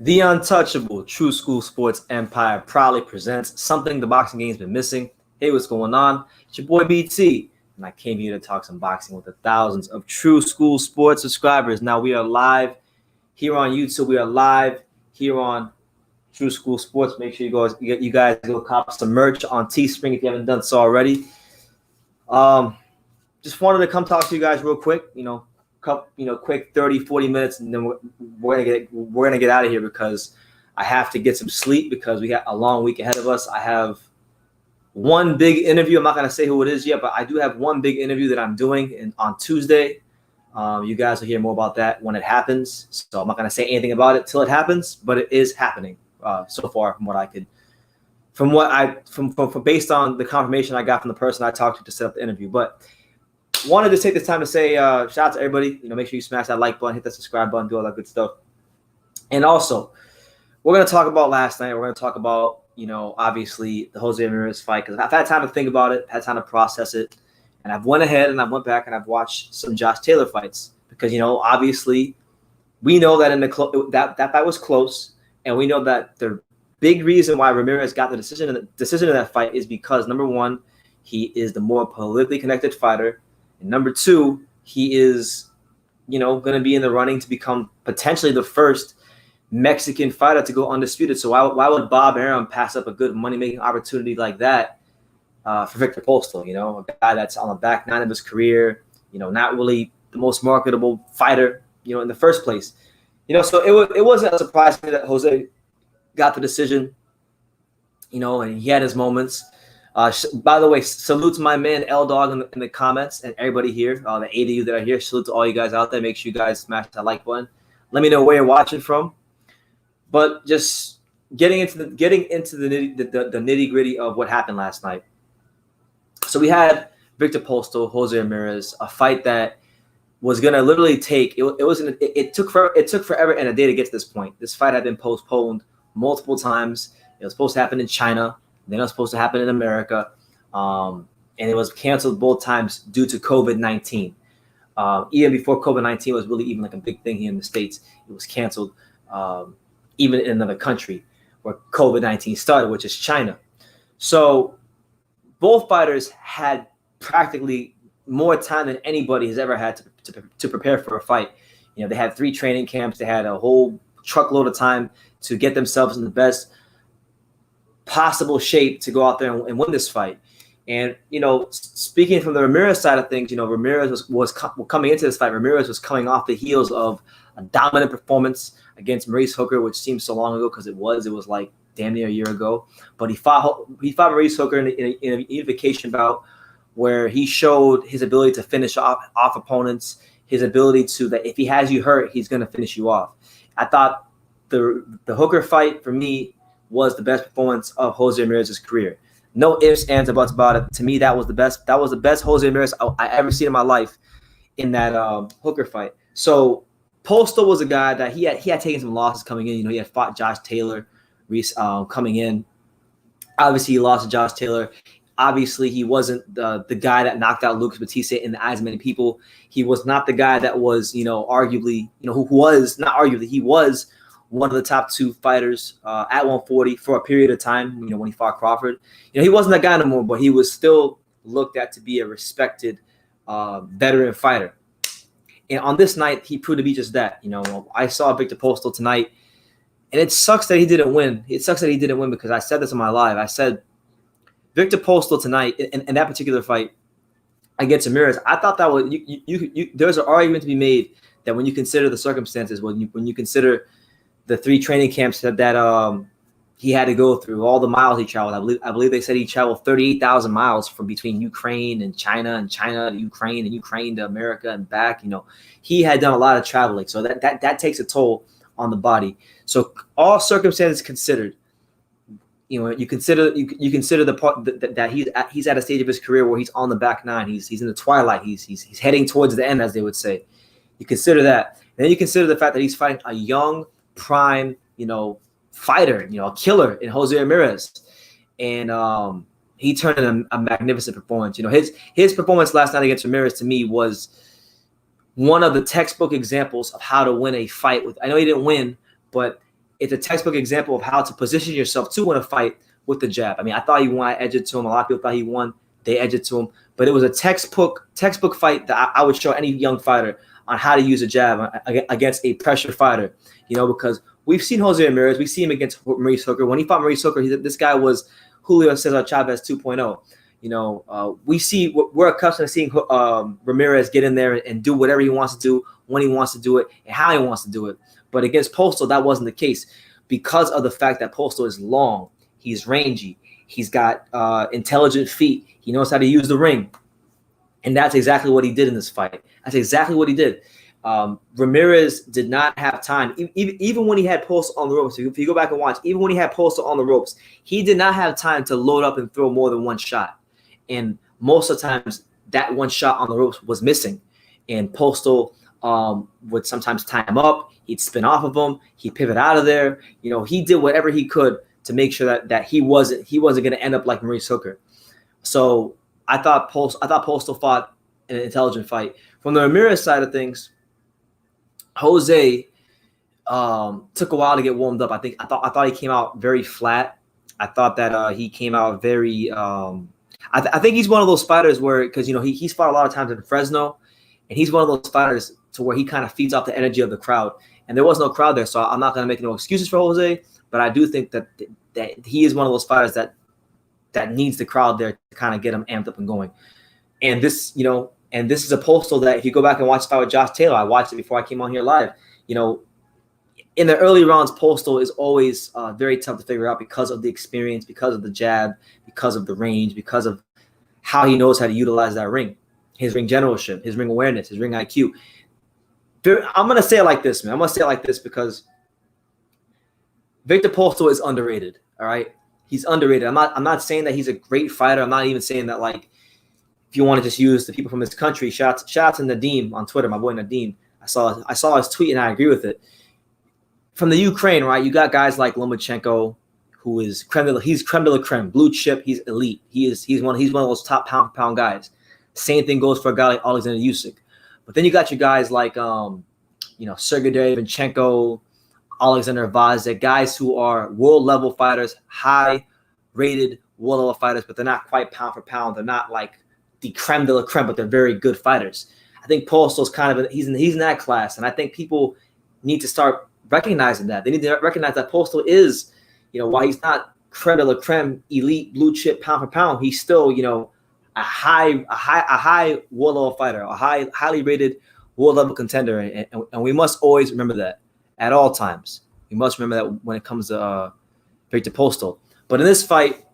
The untouchable True School Sports Empire proudly presents something the boxing game's been missing. Hey, what's going on? It's your boy BT, and I came here to talk some boxing with the thousands of True School Sports subscribers. Now we are live here on YouTube. We are live here on True School Sports. Make sure you guys go cop some merch on Teespring if you haven't done so already. Just wanted to come talk to you guys real quick. Quick 30, 40 minutes, and then we're gonna get out of here because I have to get some sleep because we got a long week ahead of us. I have one big interview. I'm not gonna say who it is yet, but I do have one big interview that I'm doing on Tuesday. You guys will hear more about that when it happens. So I'm not gonna say anything about it till it happens, but it is happening so far from based on the confirmation I got from the person I talked to set up the interview. But wanted to take this time to say shout out to everybody. Make sure you smash that like button, hit that subscribe button, do all that good stuff. And also, we're going to talk about last night. We're going to talk about, obviously the Jose Ramirez fight because I've had time to think about it, had time to process it. And I've went ahead and I went back and I've watched some Josh Taylor fights because, obviously we know that that fight was close. And we know that the big reason why Ramirez got the decision in that fight is because, number one, he is the more politically connected fighter. And number two, he is, going to be in the running to become potentially the first Mexican fighter to go undisputed. So why would Bob Arum pass up a good money-making opportunity like that for Viktor Postol? A guy that's on the back nine of his career, not really the most marketable fighter, in the first place. So it wasn't a surprise to me that Jose got the decision, and he had his moments. By the way, salute to my man L Dog in the comments and everybody here, the 80 of you that are here. Salute to all you guys out there. Make sure you guys smash that like button. Let me know where you're watching from. But just getting into the nitty gritty of what happened last night. So we had Viktor Postol, Jose Ramirez, a fight that was gonna literally take it took forever and a day to get to this point. This fight had been postponed multiple times. It was supposed to happen in China. Then it was supposed to happen in America, and it was canceled both times due to COVID-19. Even before COVID-19 was really even like a big thing here in the States, it was canceled even in another country where COVID-19 started, which is China. So both fighters had practically more time than anybody has ever had to prepare for a fight. They had 3 training camps. They had a whole truckload of time to get themselves in the best possible shape to go out there and win this fight. And speaking from the Ramirez side of things, Ramirez was coming into this fight. Ramirez was coming off the heels of a dominant performance against Maurice Hooker, which seems so long ago because it was like damn near a year ago. But he fought Maurice Hooker in a unification bout where he showed his ability to finish off opponents, his ability to that if he has you hurt, he's going to finish you off. I thought the Hooker fight for me was the best performance of Jose Ramirez's career. No ifs, ands, or buts about it. To me, that was the best. That was the best Jose Ramirez I ever seen in my life in that Hooker fight. So Postol was a guy that he had taken some losses coming in. He had fought Josh Taylor coming in. Obviously, he lost to Josh Taylor. Obviously, he wasn't the guy that knocked out Lucas Batista in the eyes of many people. He was not the guy that was, arguably, he was one of the top 2 fighters at 140 for a period of time, when he fought Crawford. He wasn't that guy anymore, but he was still looked at to be a respected veteran fighter. And on this night, he proved to be just that. I saw Viktor Postol tonight, and it sucks that he didn't win. It sucks that he didn't win because I said this in my live. I said Viktor Postol tonight in that particular fight against Ramirez, I thought that was there's an argument to be made that when you consider the circumstances, when you consider the 3 training camps that he had to go through, all the miles he traveled. I believe they said he traveled 38,000 miles from between Ukraine and China to Ukraine and Ukraine to America and back. He had done a lot of traveling, so that takes a toll on the body. So all circumstances considered, you consider the part that he's at a stage of his career where he's on the back nine. He's in the twilight. He's heading towards the end, as they would say. You consider that, and then you consider the fact that he's fighting a young, prime, fighter, a killer in Jose Ramirez, and he turned in a magnificent performance. His performance last night against Ramirez to me was one of the textbook examples of how to win a fight. I know he didn't win, but it's a textbook example of how to position yourself to win a fight with the jab. I mean, I thought he won. I edged it to him. A lot of people thought he won. They edged it to him. But it was a textbook fight that I would show any young fighter on how to use a jab against a pressure fighter. Because we've seen Jose Ramirez. We've seen him against Maurice Hooker. When he fought Maurice Hooker, this guy was Julio Cesar Chavez 2.0. We're accustomed to seeing Ramirez get in there and do whatever he wants to do, when he wants to do it, and how he wants to do it. But against Postol, that wasn't the case because of the fact that Postol is long. He's rangy. He's got intelligent feet. He knows how to use the ring. And that's exactly what he did in this fight. That's exactly what he did. Ramirez did not have time. Even when he had Postol on the ropes, if you go back and watch, even when he had Postol on the ropes, he did not have time to load up and throw more than one shot. And most of the times, that one shot on the ropes was missing. And Postol would sometimes tie him up. He'd spin off of him. He'd pivot out of there. He did whatever he could to make sure that he wasn't going to end up like Maurice Hooker. So I thought Postol fought an intelligent fight. From the Ramirez side of things, Jose took a while to get warmed up. I thought he came out very flat. I thought that he came out very. I think he's one of those fighters where, because he's fought a lot of times in Fresno, and he's one of those fighters to where he kind of feeds off the energy of the crowd. And there was no crowd there, so I'm not going to make no excuses for Jose. But I do think that he is one of those fighters that needs the crowd there to kind of get him amped up and going. And this is a Postol that if you go back and watch the fight with Josh Taylor, I watched it before I came on here live. In the early rounds, Postol is always very tough to figure out because of the experience, because of the jab, because of the range, because of how he knows how to utilize that ring, his ring generalship, his ring awareness, his ring IQ. I'm going to say it like this, man. I'm going to say it like this because Viktor Postol is underrated, all right? He's underrated. I'm not saying that he's a great fighter. I'm not even saying that, like, if you want to just use the people from his country, shout out to Nadeem on Twitter, my boy Nadeem. I saw his tweet and I agree with it. From the Ukraine, right, you got guys like Lomachenko, who is creme de la creme, blue chip, he's elite. He's one of those top pound for pound guys. Same thing goes for a guy like Alexander Usyk. But then you got your guys like Sergey Derevyanchenko, Alexander Vazek, guys who are world-level fighters, high-rated world-level fighters, but they're not quite pound for pound. They're not like the creme de la creme, but they're very good fighters. I think Postol's kind of he's in that class, and I think people need to start recognizing that. They need to recognize that Postol is, while he's not creme de la creme, elite blue chip pound for pound, he's still, a high world-level fighter, a highly rated world-level contender, and we must always remember that. At all times, we must remember that when it comes to Viktor Postol. But in this fight,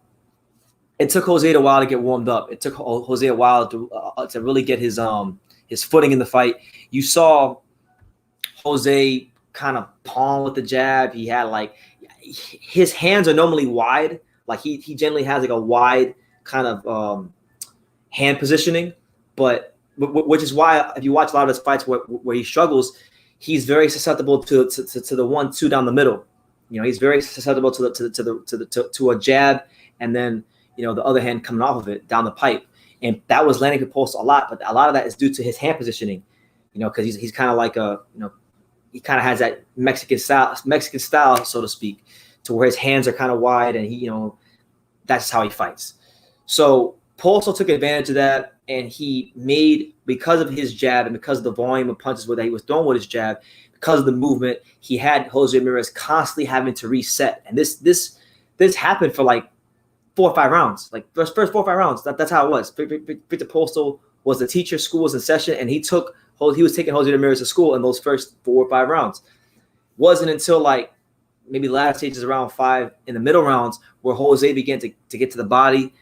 it took Jose a while to get warmed up. It took Jose a while to really get his footing in the fight. You saw Jose kind of pawn with the jab. He had his hands are normally wide. Like he generally has like a wide kind of hand positioning, but which is why if you watch a lot of his fights where he struggles, he's very susceptible to the 1-2 down the middle. He's very susceptible to a jab, and then the other hand coming off of it down the pipe, and that was landing for Postol a lot. But a lot of that is due to his hand positioning, because he's kind of like he kind of has that Mexican style, so to speak, to where his hands are kind of wide, and that's how he fights. So Postol took advantage of that, and he made, because of his jab and because of the volume of punches that he was throwing with his jab, because of the movement, he had Jose Ramirez constantly having to reset. And this happened for like 4 or 5 rounds. Like first 4 or 5 rounds. That's how it was. Viktor Postol was the teacher, school was in session, and he was taking Jose Ramirez to school in those first 4 or 5 rounds. Wasn't until like maybe the last stages around 5 in the middle rounds where Jose began to get to the body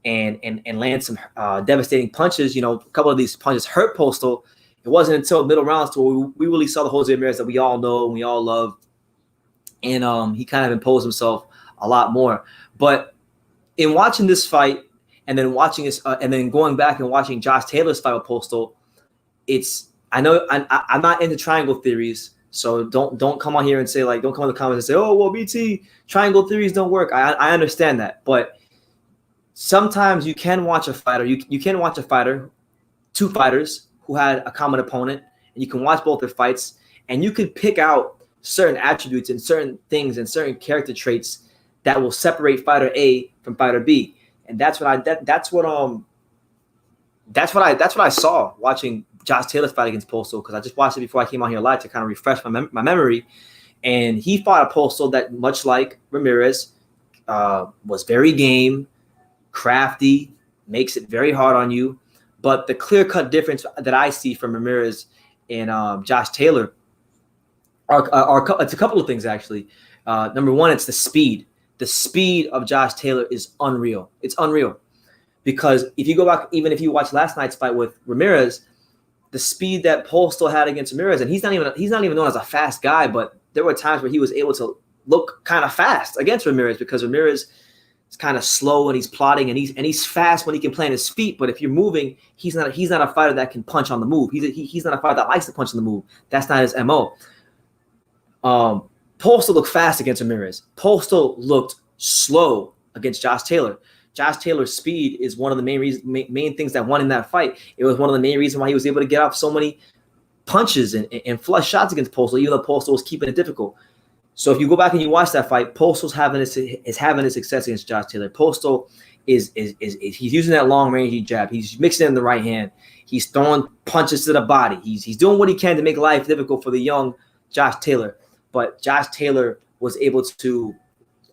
and land some devastating punches. A couple of these punches hurt Postol. It wasn't until middle rounds to we really saw the Jose Ramirez that we all know and we all love, and he kind of imposed himself a lot more. But in watching this fight and then watching this and then going back and watching Josh Taylor's fight with Postol, I'm not into triangle theories, so don't come on here and say don't come in the comments and say, oh well, BT, triangle theories don't work. I understand that, but sometimes you can watch a fighter. You can watch a fighter, 2 fighters who had a common opponent, and you can watch both their fights, and you can pick out certain attributes and certain things and certain character traits that will separate fighter A from fighter B. And that's what I saw watching Josh Taylor's fight against Postol, because I just watched it before I came on here live to kind of refresh my memory. And he fought a Postol that, much like Ramirez, was very game, crafty, makes it very hard on you. But the clear-cut difference that I see from Ramirez and Josh Taylor it's a couple of things, actually. Number one, it's the speed. The speed of Josh Taylor is unreal. It's unreal. Because if you go back, even if you watch last night's fight with Ramirez, the speed that Postol had against Ramirez, and he's not even known as a fast guy, but there were times where he was able to look kind of fast against Ramirez, because Ramirez is kind of slow and he's plotting, and he's fast when he can plant his feet. But if you're moving, he's not a fighter that can punch on the move. He's not a fighter that likes to punch on the move. That's not his MO. Postol looked fast against Ramirez. Postol looked slow against Josh Taylor. Josh Taylor's speed is one of the main things that won in that fight. It was one of the main reasons why he was able to get off so many punches and flush shots against Postol, even though Postol was keeping it difficult. So if you go back and you watch that fight, Postol's having his success against Josh Taylor. Postol is he's using that long range jab. He's mixing it in the right hand. He's throwing punches to the body. He's doing what he can to make life difficult for the young Josh Taylor. But Josh Taylor was able to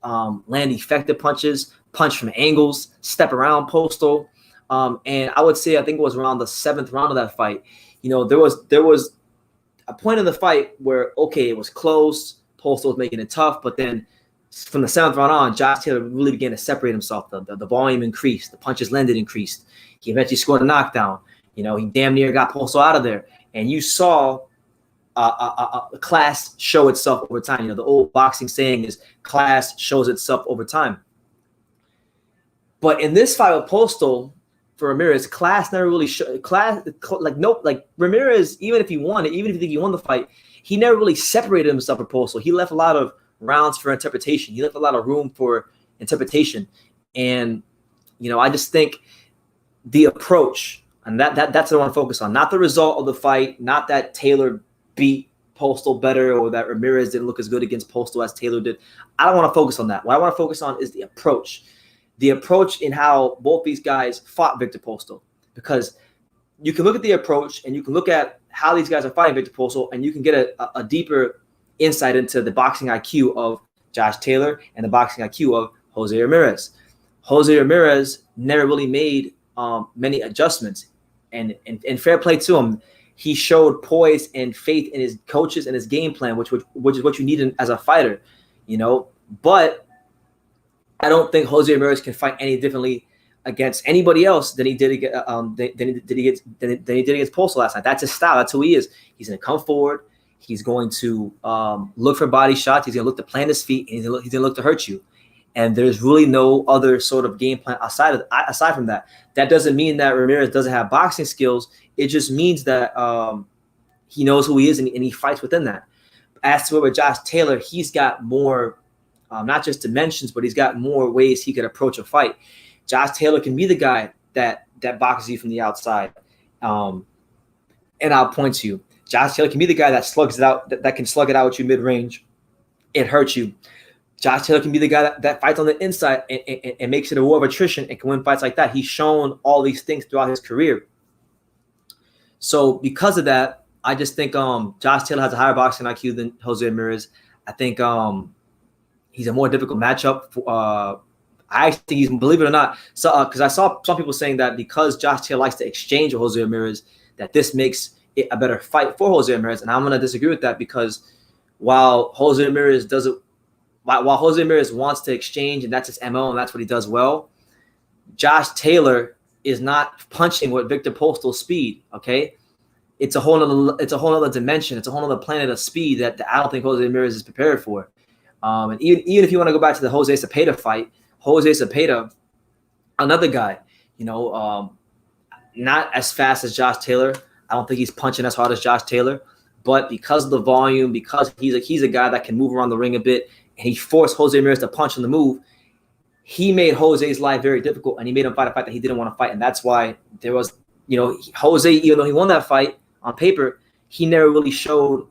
land effective punches, punch from angles, step around Postol. And I would say, I think it was around the 7th round of that fight. You know, there was a point in the fight where, okay, it was close. Postol was making it tough. But then from the 7th round on, Josh Taylor really began to separate himself. The volume increased. The punches landed increased. He eventually scored a knockdown. You know, he damn near got Postol out of there. And you saw a class show itself over time. You know, the old boxing saying is class shows itself over time. But in this fight with Postol for Ramirez, class never really showed. Like Ramirez, even if you think he won the fight, he never really separated himself from Postol. He left a lot of rounds for interpretation. He left a lot of room for interpretation. And, you know, I just think the approach, and that's what I want to focus on. Not the result of the fight, not that Taylor beat Postol better or that Ramirez didn't look as good against Postol as Taylor did. I don't want to focus on that. What I want to focus on is the approach. The approach in how both these guys fought Viktor Postol. Because you can look at the approach and you can look at how these guys are fighting Viktor Postol, and you can get a deeper insight into the boxing IQ of Josh Taylor and the boxing IQ of Jose Ramirez. Jose Ramirez never really made many adjustments. And fair play to him. He showed poise and faith in his coaches and his game plan, which is what you need as a fighter, you know. But I don't think Jose Ramirez can fight any differently against anybody else than he did against Postol last night. That's his style. That's who he is. He's going to come forward. He's going to look for body shots. He's going to look to plant his feet, and he's going to look to hurt you. And there's really no other sort of game plan aside from that. That doesn't mean that Ramirez doesn't have boxing skills. It just means that he knows who he is, and he fights within that. As to with Josh Taylor, he's got more, not just dimensions, but he's got more ways he could approach a fight. Josh Taylor can be the guy that boxes you from the outside. And I'll point to you. Josh Taylor can be the guy that slugs it out, that can slug it out with you mid-range and hurt you. Josh Taylor can be the guy that fights on the inside and makes it a war of attrition and can win fights like that. He's shown all these things throughout his career. So because of that, I just think Josh Taylor has a higher boxing IQ than Jose Ramirez. I think he's a more difficult matchup. I actually think he's, believe it or not, so because I saw some people saying that because Josh Taylor likes to exchange with Jose Ramirez, that this makes it a better fight for Jose Ramirez. And I'm going to disagree with that, because while Jose Ramirez wants to exchange and that's his MO and that's what he does well, Josh Taylor is not punching with Viktor Postol's speed. Okay, it's a whole other dimension. It's a whole other planet of speed that I don't think Jose Ramirez is prepared for. And even if you want to go back to the Jose Cepeda fight, Jose Cepeda, another guy, you know, not as fast as Josh Taylor. I don't think he's punching as hard as Josh Taylor, but because of the volume, because he's a guy that can move around the ring a bit, and he forced Jose Ramirez to punch on the move, he made Jose's life very difficult, and he made him fight a fight that he didn't want to fight. And that's why there was, you know, Jose, even though he won that fight on paper, he never really showed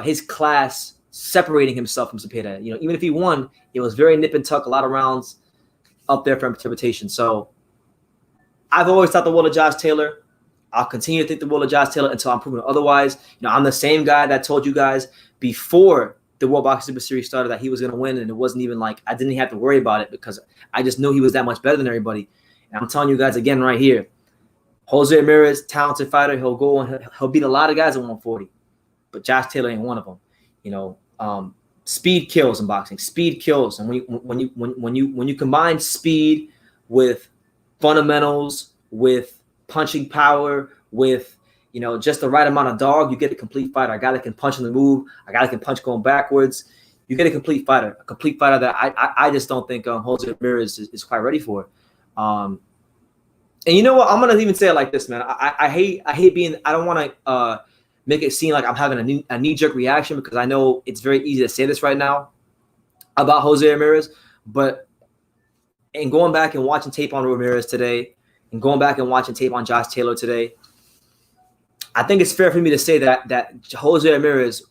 his class separating himself from Zepeda. You know, even if he won, it was very nip and tuck, a lot of rounds up there for interpretation. So I've always thought the world of Josh Taylor. I'll continue to think the world of Josh Taylor until I'm proven otherwise. You know, I'm the same guy that told you guys before the World Boxing Super Series started that he was going to win, and it wasn't even like I didn't have to worry about it because I just knew he was that much better than everybody. And I'm telling you guys again right here, Jose Ramirez, talented fighter. He'll go and he'll beat a lot of guys at 140, but Josh Taylor ain't one of them. You know, speed kills in boxing. Speed kills, and when you combine speed with fundamentals, with punching power, with just the right amount of dog, you get a complete fighter. A guy that can punch on the move, a guy that can punch going backwards. You get a complete fighter that I just don't think Jose Ramirez is quite ready for. And you know what? I'm gonna even say it like this, man. I hate being. I don't want to make it seem like I'm having a knee-jerk reaction because I know it's very easy to say this right now about Jose Ramirez. But in going back and watching tape on Ramirez today, and going back and watching tape on Josh Taylor today, I think it's fair for me to say that Jose Ramirez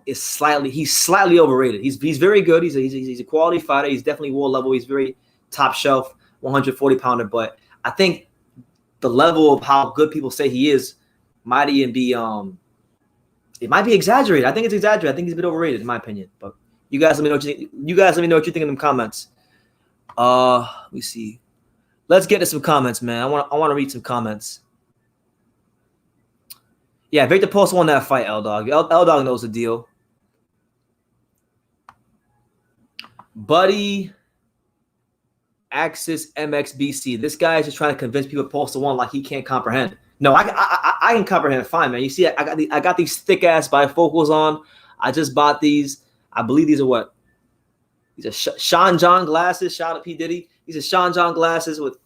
is slightly overrated. He's very good. He's a quality fighter. He's definitely world level. He's very top shelf, 140 pounder. But I think the level of how good people say he is might even be it might be exaggerated. I think it's exaggerated. I think he's a bit overrated in my opinion. But you guys let me know what you think. You guys let me know what you think in the comments. Let me see. Let's get to some comments, man. I want to read some comments. Yeah, Viktor Postol won that fight, L-Dog. L-Dog knows the deal. Buddy Axis MXBC. This guy is just trying to convince people Postol won like he can't comprehend. No, I can comprehend fine, man. You see, I got these thick-ass bifocals on. I just bought these. I believe these are what? These are Sean John glasses. Shout out P. Diddy. These are Sean John glasses with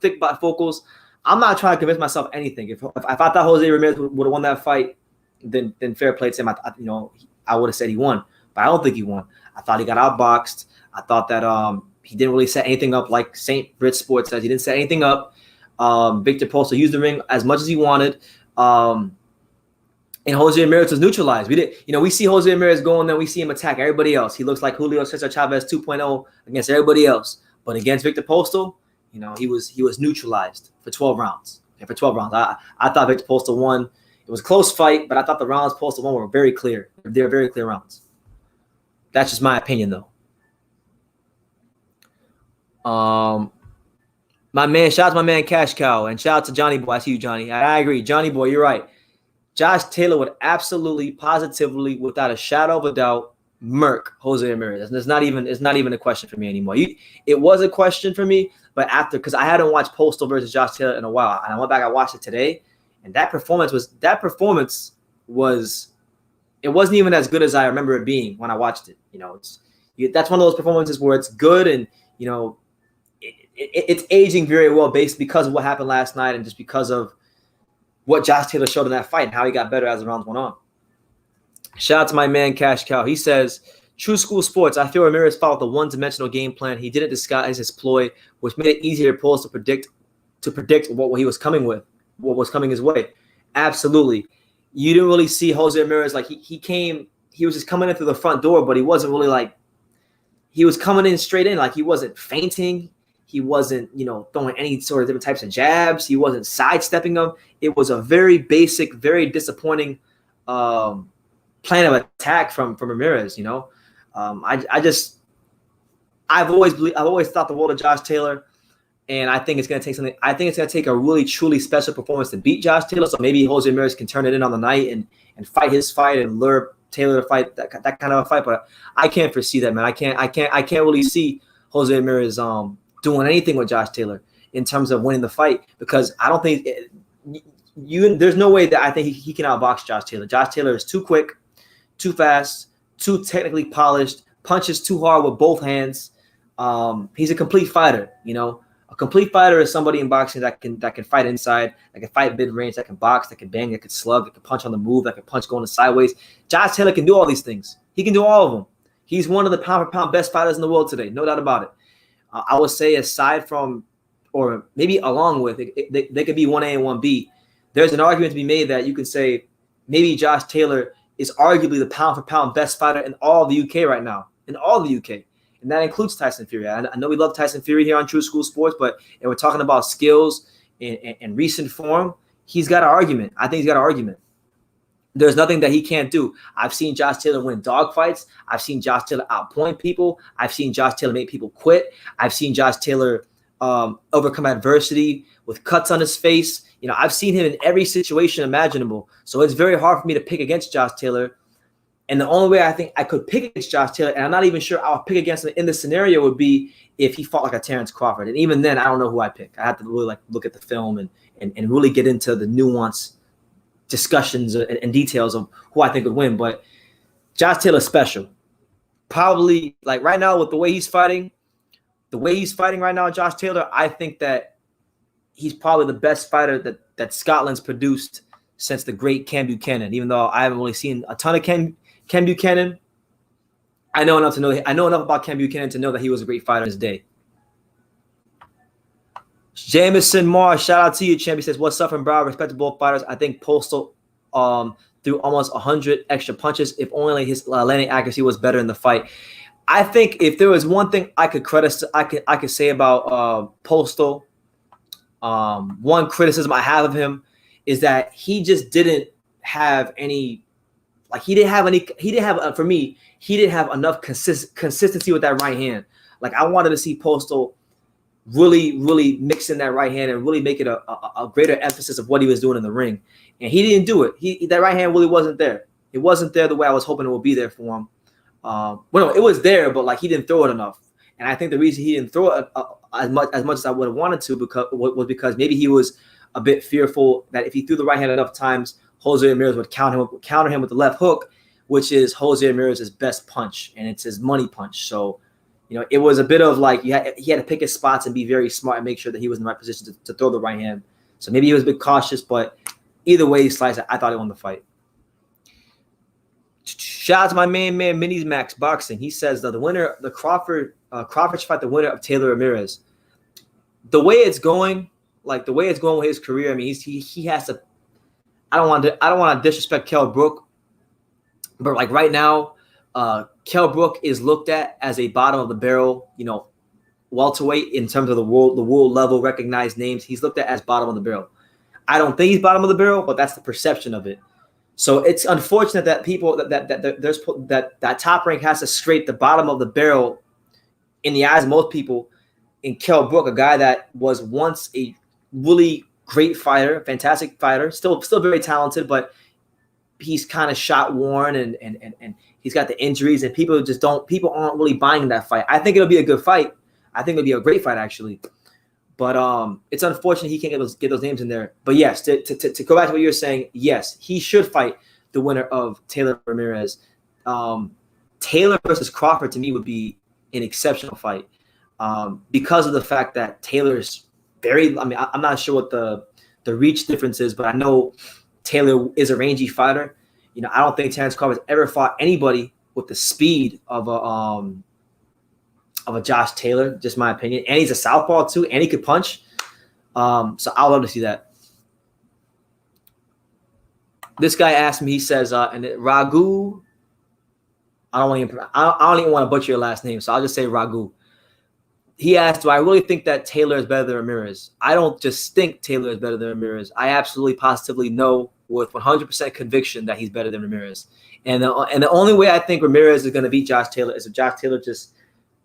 thick bifocals. I'm not trying to convince myself anything. If I thought Jose Ramirez would have won that fight, then fair play to him. I would have said he won, but I don't think he won. I thought he got outboxed. I thought that he didn't really set anything up like St. Rich Sports says. He didn't set anything up. Viktor Postol used the ring as much as he wanted. And Jose Ramirez was neutralized. We see Jose Ramirez go in there. We see him attack everybody else. He looks like Julio Cesar Chavez 2.0 against everybody else. But against Viktor Postol, he was neutralized for 12 rounds. For 12 rounds. I thought Viktor Postol won. It was a close fight, but I thought the rounds Postol won were very clear. They're very clear rounds. That's just my opinion, though. My man, shout out to my man Cash Cow, and shout out to Johnny Boy. I see you, Johnny. I agree. Johnny Boy, you're right. Josh Taylor would absolutely, positively, without a shadow of a doubt, murk Jose Ramirez. It's not even a question for me anymore. It was a question for me, but because I hadn't watched Postol versus Josh Taylor in a while, and I went back, I watched it today, and that performance was it wasn't even as good as I remember it being when I watched it. That's one of those performances where it's good, and it's aging very well because of what happened last night, and just because of what Josh Taylor showed in that fight and how he got better as the rounds went on. Shout out to my man Cash Cow. He says, True School Sports, I feel Ramirez followed the one-dimensional game plan. He didn't disguise his ploy, which made it easier for polls to predict what he was coming with, what was coming his way. Absolutely. You didn't really see Jose Ramirez like he was just coming in through the front door, but he wasn't really like he was coming in straight in, like he wasn't feinting. He wasn't, throwing any sort of different types of jabs. He wasn't sidestepping them. It was a very basic, very disappointing plan of attack from Ramirez. I've always thought the world of Josh Taylor, and I think it's going to take something. I think it's going to take a really truly special performance to beat Josh Taylor. So maybe Jose Ramirez can turn it in on the night and fight his fight and lure Taylor to fight that kind of a fight. But I can't foresee that, man. I can't really see Jose Ramirez doing anything with Josh Taylor in terms of winning the fight, because I don't think there's no way that I think he can outbox Josh Taylor. Josh Taylor is too quick, too fast, too technically polished, punches too hard with both hands. He's a complete fighter. A complete fighter is somebody in boxing that can fight inside, that can fight mid-range, that can box, that can bang, that can slug, that can punch on the move, that can punch going sideways. Josh Taylor can do all these things. He can do all of them. He's one of the pound-for-pound best fighters in the world today, no doubt about it. I would say aside from, or maybe along with, they could be 1A and 1B. There's an argument to be made that you can say maybe Josh Taylor is arguably the pound for pound best fighter in all of the UK right now, in all of the UK. And that includes Tyson Fury. I know we love Tyson Fury here on True School Sports, but if we're talking about skills and recent form, he's got an argument. I think he's got an argument. There's nothing that he can't do. I've seen Josh Taylor win dogfights. I've seen Josh Taylor outpoint people. I've seen Josh Taylor make people quit. I've seen Josh Taylor overcome adversity with cuts on his face. You know, I've seen him in every situation imaginable. So it's very hard for me to pick against Josh Taylor. And the only way I think I could pick against Josh Taylor, and I'm not even sure I'll pick against him in this scenario, would be if he fought like a Terrence Crawford. And even then, I don't know who I pick. I have to really look at the film and really get into the nuance discussions and details of who I think would win. But Josh Taylor's special. Probably right now with the way he's fighting right now, Josh Taylor, I think that he's probably the best fighter that Scotland's produced since the great Cam Buchanan. Even though I haven't really seen a ton of Cam Buchanan, I know enough about Cam Buchanan to know that he was a great fighter in his day. Jameson Moore, shout out to you, champ. He says, "What's up, from Brow? Respect to both fighters. I think Postol threw almost 100 extra punches. If only his landing accuracy was better in the fight." I think if there was one thing I could say about Postol, one criticism I have of him is that he just didn't have any. He didn't have enough consistency with that right hand. I wanted to see Postol really mix in that right hand and really make it a greater emphasis of what he was doing in the ring. And he didn't do it. That right hand really wasn't there. It wasn't there the way I was hoping it would be there for him. No, it was there, but he didn't throw it enough. And I think the reason he didn't throw it as much as I would have wanted to was because maybe he was a bit fearful that if he threw the right hand enough times, Jose Ramirez would counter him with the left hook, which is Jose Ramirez's best punch, and it's his money punch. So, it was a bit of he had to pick his spots and be very smart and make sure that he was in the right position to throw the right hand. So maybe he was a bit cautious, but either way he sliced it, I thought he won the fight. Shout out to my main man, Minis Max Boxing. He says that the Crawford fight, the winner of Taylor Ramirez. The way it's going, with his career, I mean, he has to. I don't want to disrespect Kell Brook, but right now, Kell Brook is looked at as a bottom of the barrel, welterweight in terms of the world level recognized names. He's looked at as bottom of the barrel. I don't think he's bottom of the barrel, but that's the perception of it. So it's unfortunate that people that top rank has to scrape the bottom of the barrel in the eyes of most people. In Kell Brook, a guy that was once a really great fighter, fantastic fighter, still very talented, but he's kind of shot worn and he's got the injuries, and people aren't really buying that fight. I think it'll be a good fight. I think it'll be a great fight actually. But it's unfortunate he can't get those names in there. But yes, to go back to what you're saying, yes, he should fight the winner of Taylor Ramirez. Taylor versus Crawford to me would be an exceptional fight because of the fact that Taylor's I'm not sure what the reach difference is, but I know Taylor is a rangy fighter. I don't think Terrence Crawford's ever fought anybody with the speed of a Josh Taylor, just my opinion. And he's a southpaw too, and he could punch. So I'd love to see that. This guy asked me, he says, and Ragu, I don't even want to butcher your last name, so I'll just say Ragu. He asked, do I really think that Taylor is better than Ramirez? I don't just think Taylor is better than Ramirez. I absolutely positively know with 100% conviction that he's better than Ramirez. And the only way I think Ramirez is going to beat Josh Taylor is if Josh Taylor just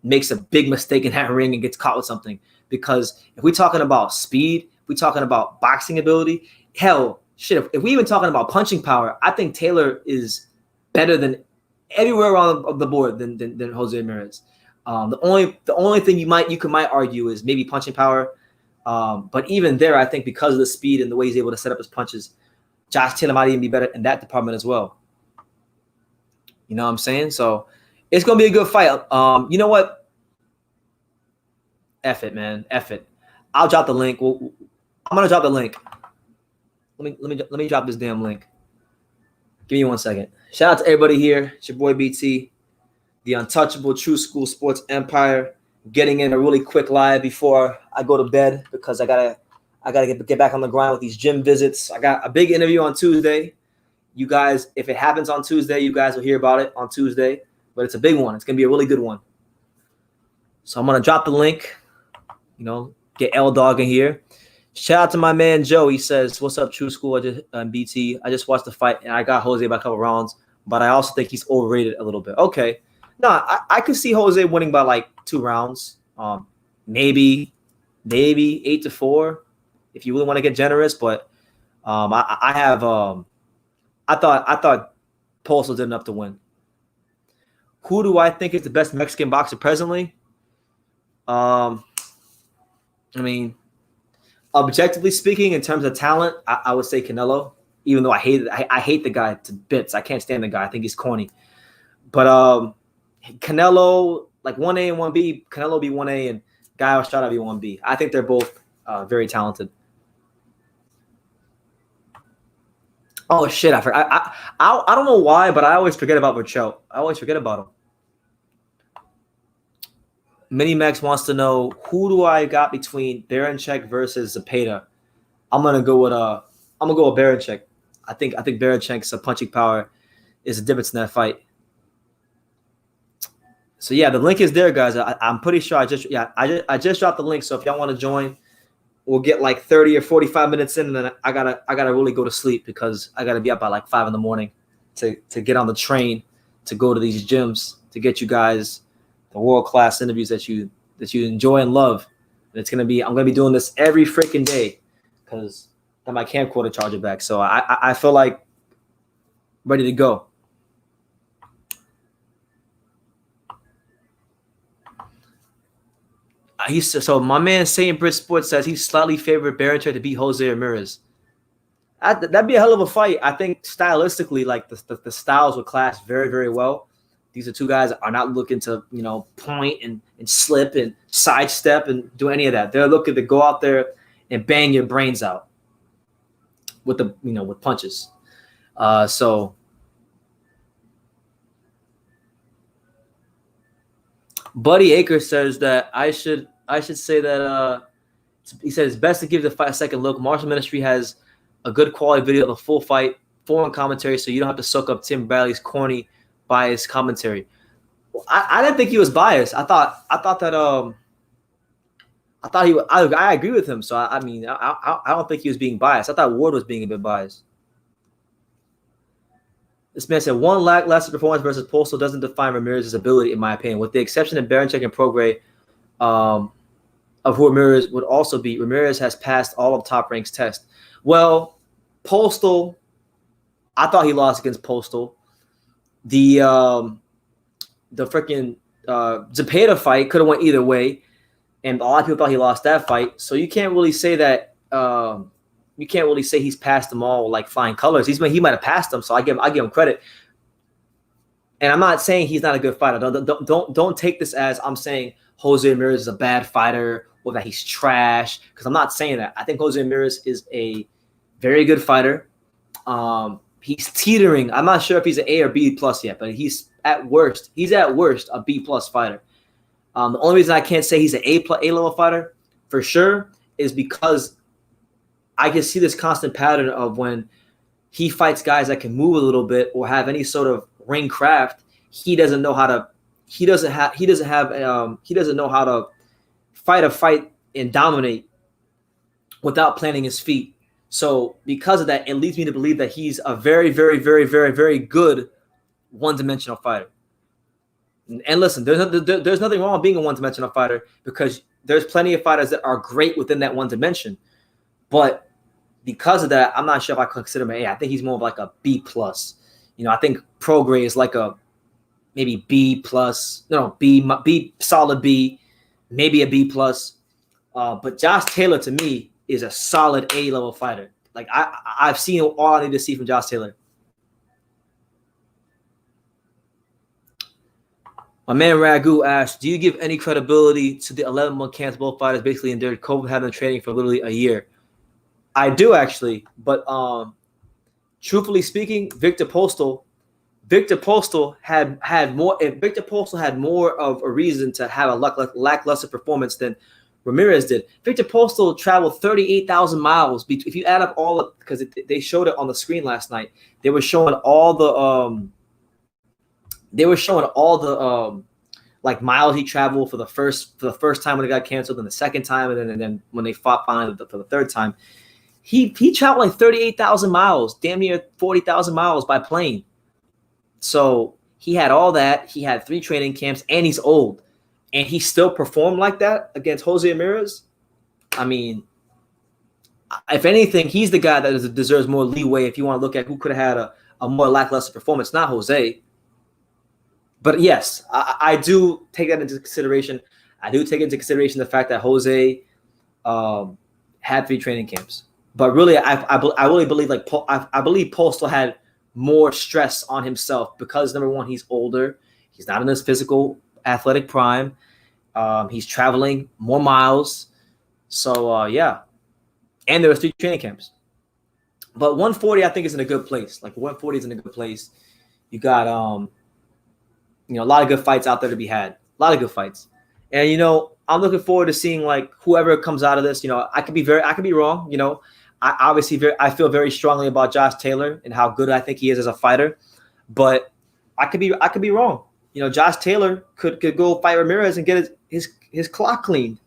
makes a big mistake in that ring and gets caught with something. Because if we're talking about speed, if we're talking about boxing ability, hell, shit, if we're even talking about punching power, I think Taylor is better than everywhere around the board than Jose Ramirez. The only thing you might argue is maybe punching power. But even there, I think because of the speed and the way he's able to set up his punches, Josh Taylor might even be better in that department as well. You know what I'm saying? So it's going to be a good fight. You know what? F it, man. F it. I'll drop the link. I'm going to drop the link. Let me drop this damn link. Give me 1 second. Shout out to everybody here. It's your boy BT, the untouchable True School Sports Empire, getting in a really quick live before I go to bed because I gotta get back on the grind with these gym visits. I got a big interview on Tuesday, You guys, if it happens on Tuesday, you guys will hear about it on Tuesday. But it's a big one. It's going to be a really good one. So I'm going to drop the link, get L-Dog in here. Shout out to my man Joe. He says, "What's up, True School? BT. I just watched the fight, and I got Jose by a couple rounds, but I also think he's overrated a little bit." Okay. No, I could see Jose winning by like 2 rounds. Maybe 8-4 if you really want to get generous. But I thought Postol did enough to win. Who do I think is the best Mexican boxer presently? I mean, objectively speaking, in terms of talent, I would say Canelo. Even though I hate the guy to bits. I can't stand the guy. I think he's corny. But Canelo, like 1A and 1B, Canelo be 1A and Guy Estrada be 1B. I think they're both very talented. Oh shit! I forgot. I don't know why, but I always forget about Burchell. I always forget about him. Mini Max wants to know, who do I got between Baranchyk versus Zepeda? I'm gonna go with Baranchyk. I think Baranchyk's punching power is the difference in that fight. So yeah, the link is there, guys. I'm pretty sure I just dropped the link. So if y'all want to join, we'll get like 30 or 45 minutes in, and then I gotta really go to sleep because I gotta be up by like 5 in the morning to get on the train to go to these gyms to get you guys the world-class interviews that you enjoy and love. And I'm gonna be doing this every freaking day because I got my camcorder charger back. So I feel like ready to go. So my man Saint Brit Sports says he slightly favored Baranchyk to beat Jose Ramirez. That'd be a hell of a fight. I think stylistically, like the styles would clash very, very well. These are two guys that are not looking to, point and slip and sidestep and do any of that. They're looking to go out there and bang your brains out with with punches. So Buddy Aker says that I should say that he said it's best to give the fight a second look. Martial Ministry has a good quality video of the full fight, foreign commentary, so you don't have to soak up Tim Bradley's corny biased commentary. I didn't think he was biased. I thought he was, I agree with him. So I don't think he was being biased. I thought Ward was being a bit biased. This man said one lackluster performance versus Postol doesn't define Ramirez's ability, in my opinion, with the exception of Baranchyk and Prograis, of who Ramirez would also beat. Ramirez has passed all of Top Rank's tests. Well, Postol, I thought he lost against Postol. The freaking Zepeda fight could have went either way, and a lot of people thought he lost that fight. So you can't really say that. You can't really say he's passed them all like flying colors. He might have passed them, so I give him credit. And I'm not saying he's not a good fighter. Don't take this as I'm saying Jose Ramirez is a bad fighter or that he's trash, because I'm not saying that. I think Jose Ramirez is a very good fighter. He's teetering. I'm not sure if he's an A or B plus yet, but he's at worst a B plus fighter. The only reason I can't say he's an A level fighter for sure is because I can see this constant pattern of when he fights guys that can move a little bit or have any sort of ring craft, he doesn't know how to fight a fight and dominate without planting his feet. So because of that, it leads me to believe that he's a very, very, very, very, very good one-dimensional fighter. And listen, there's nothing wrong with being a one-dimensional fighter, because there's plenty of fighters that are great within that one dimension. But because of that, I'm not sure if I consider him an A. I think he's more of like a B plus. I think Prograis is like a maybe B plus. No, B solid B, maybe a B plus. But Josh Taylor to me is a solid A level fighter. Like I've seen all I need to see from Josh Taylor. My man Ragu asked, do you give any credibility to the 11-month camps both fighters basically endured COVID, having been training for literally a year? I do actually, but truthfully speaking, Viktor Postol had more. If Viktor Postol had more of a reason to have a lackluster performance than Ramirez did. Viktor Postol traveled 38,000 miles. If you add up all of, because they showed it on the screen last night, they were showing all the like miles he traveled for the first time when it got canceled, and the second time, and then when they fought finally for the third time, he traveled like 38,000 miles, damn near 40,000 miles by plane. So he had all that. He had 3 training camps, and he's old, and he still performed like that against Jose Ramirez. I mean, if anything, he's the guy that deserves more leeway. If you want to look at who could have had a more lackluster performance, not Jose. But yes, I do take that into consideration. I do take into consideration the fact that Jose had 3 training camps. But really, I really believe I believe Postol had more stress on himself because, number one, he's older. He's not in his physical athletic prime. He's traveling more miles. So, yeah. And there was 3 training camps. But 140, I think, is in a good place. Like, 140 is in a good place. You got a lot of good fights out there to be had. A lot of good fights. And, I'm looking forward to seeing, like, whoever comes out of this. I could be wrong. I feel very strongly about Josh Taylor and how good I think he is as a fighter. But I could be wrong. Josh Taylor could go fight Ramirez and get his clock cleaned.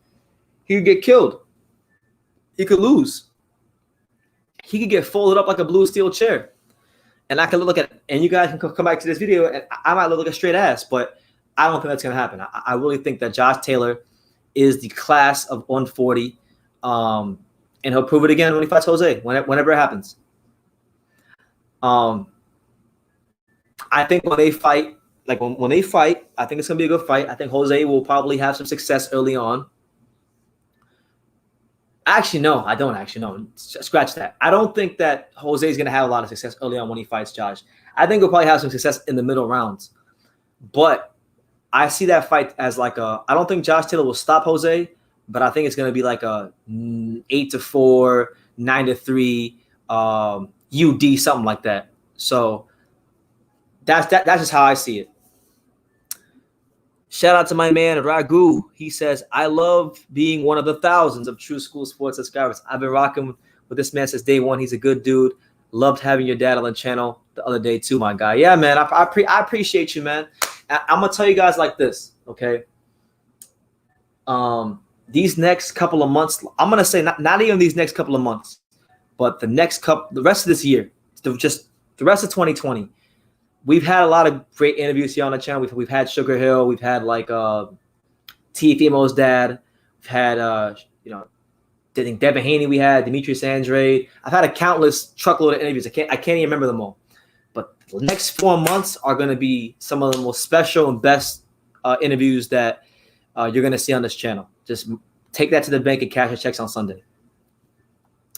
He could get killed. He could lose. He could get folded up like a blue steel chair. And I can look at it, and you guys can come back to this video, and I might look like a straight ass, but I don't think that's going to happen. I really think that Josh Taylor is the class of 140, and he'll prove it again when he fights Jose, whenever it happens. I think when they fight, I think it's going to be a good fight. I think Jose will probably have some success early on. Actually, no, I don't actually know. Scratch that. I don't think that Jose is going to have a lot of success early on when he fights Josh. I think he'll probably have some success in the middle rounds. But I see that fight as I don't think Josh Taylor will stop Jose, but I think it's going to be like a 8-4, 9-3, UD, something like that. So that's just how I see it. Shout out to my man, Ragu. He says, I love being one of the thousands of True School Sports subscribers. I've been rocking with this man since day one. He's a good dude. Loved having your dad on the channel the other day too, my guy. Yeah, man, I appreciate you, man. I'm going to tell you guys like this, okay? These next couple of months, I'm going to say not even these next couple of months, but the rest of this year, just the rest of 2020, we've had a lot of great interviews here on the channel. We've had Sugar Hill. We've had T-Fimo's dad. We've had, I think Devin Haney we had, Demetrius Andre. I've had a countless truckload of interviews. I can't even remember them all. But the next 4 months are going to be some of the most special and best interviews that you're going to see on this channel. Just take that to the bank and cash your checks on Sunday.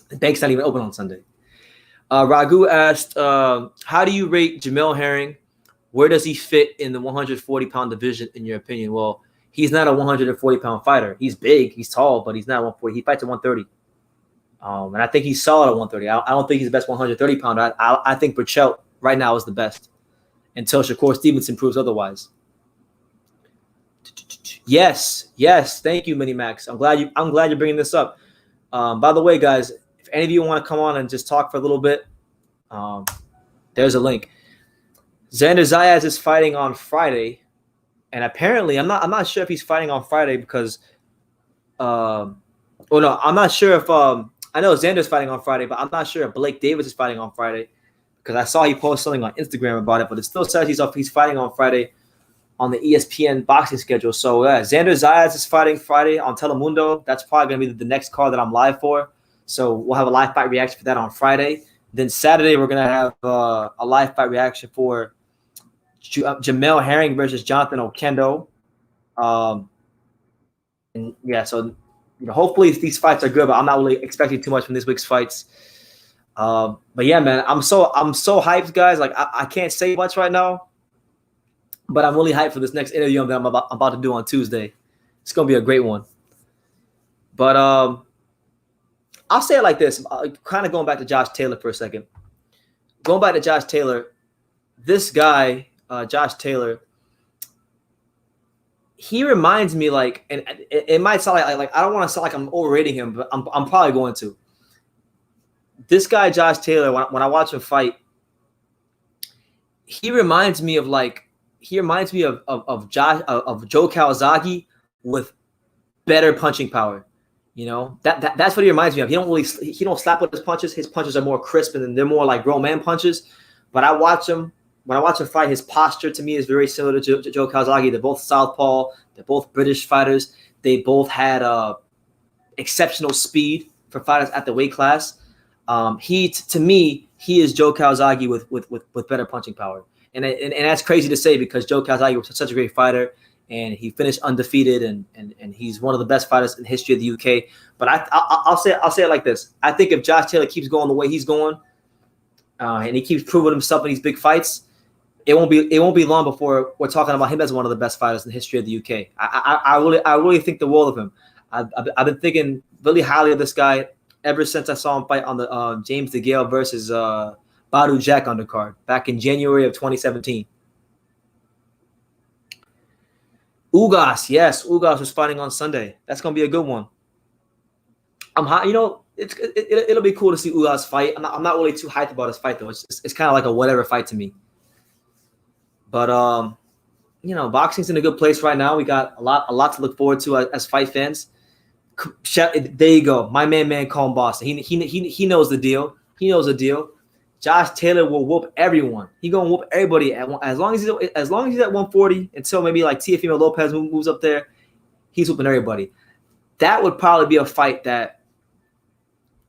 The bank's not even open on Sunday. Ragu asked, how do you rate Jamel Herring? Where does he fit in the 140-pound division, in your opinion? Well, he's not a 140-pound fighter. He's big, he's tall, but he's not 140. He fights at 130. And I think he's solid at 130. I don't think he's the best 130-pounder. I think Burchell right now is the best until Shakur Stevenson proves otherwise. Yes. Thank you, Minimax. I'm glad you're bringing this up. By the way, guys, if any of you want to come on and just talk for a little bit, there's a link. Xander Zayas is fighting on Friday, and apparently I'm not sure if he's fighting on Friday because I'm not sure if I know Xander's fighting on Friday, but I'm not sure if Blake Davis is fighting on Friday because I saw he posted something on Instagram about it, but it still says he's fighting on Friday on the ESPN boxing schedule. So Xander Zayas is fighting Friday on Telemundo. That's probably going to be the next card that I'm live for. So we'll have a live fight reaction for that on Friday. Then Saturday, we're going to have a live fight reaction for Jamel Herring versus Jonathan Okendo. And yeah, so hopefully these fights are good, but I'm not really expecting too much from this week's fights. But yeah, man, I'm so hyped, guys. Like I can't say much right now, but I'm really hyped for this next interview that I'm about to do on Tuesday. It's gonna be a great one. But I'll say it like this, kind of going back to Josh Taylor for a second. Going back to Josh Taylor, this guy, Josh Taylor, he reminds me like, and it might sound like I don't want to sound like I'm overrating him, but I'm probably going to. This guy Josh Taylor, when I watch him fight, he reminds me of Joe Kawasaki with better punching power. You know, that's what he reminds me of. He don't slap with his punches. His punches are more crisp and they're more like grown man punches. But when I watch him fight, his posture to me is very similar to Joe Kawasaki. They're both southpaw. They're both British fighters. They both had exceptional speed for fighters at the weight class. To me, he is Joe Kawasaki with better punching power. And that's crazy to say because Joe Kawasaki was such a great fighter and he finished undefeated and he's one of the best fighters in the history of the UK. But I'll say it like this. I think if Josh Taylor keeps going the way he's going and he keeps proving himself in these big fights, it won't be long before we're talking about him as one of the best fighters in the history of the UK. I really think the world of him. I've been thinking really highly of this guy ever since I saw him fight on the James DeGale versus Badu Jack undercard back in January of 2017. Ugas, yes, Ugas was fighting on Sunday. That's gonna be a good one. I'm hot. You know, it'll be cool to see Ugas fight. I'm not really too hyped about his fight though. It's kind of like a whatever fight to me. But you know, boxing's in a good place right now. We got a lot to look forward to as fight fans. There you go, my man Colin Boston. He knows the deal. He knows the deal. Josh Taylor will whoop everyone. He gonna whoop everybody as long as he's at 140 until maybe like Teofimo Lopez moves up there. He's whooping everybody. That would probably be a fight that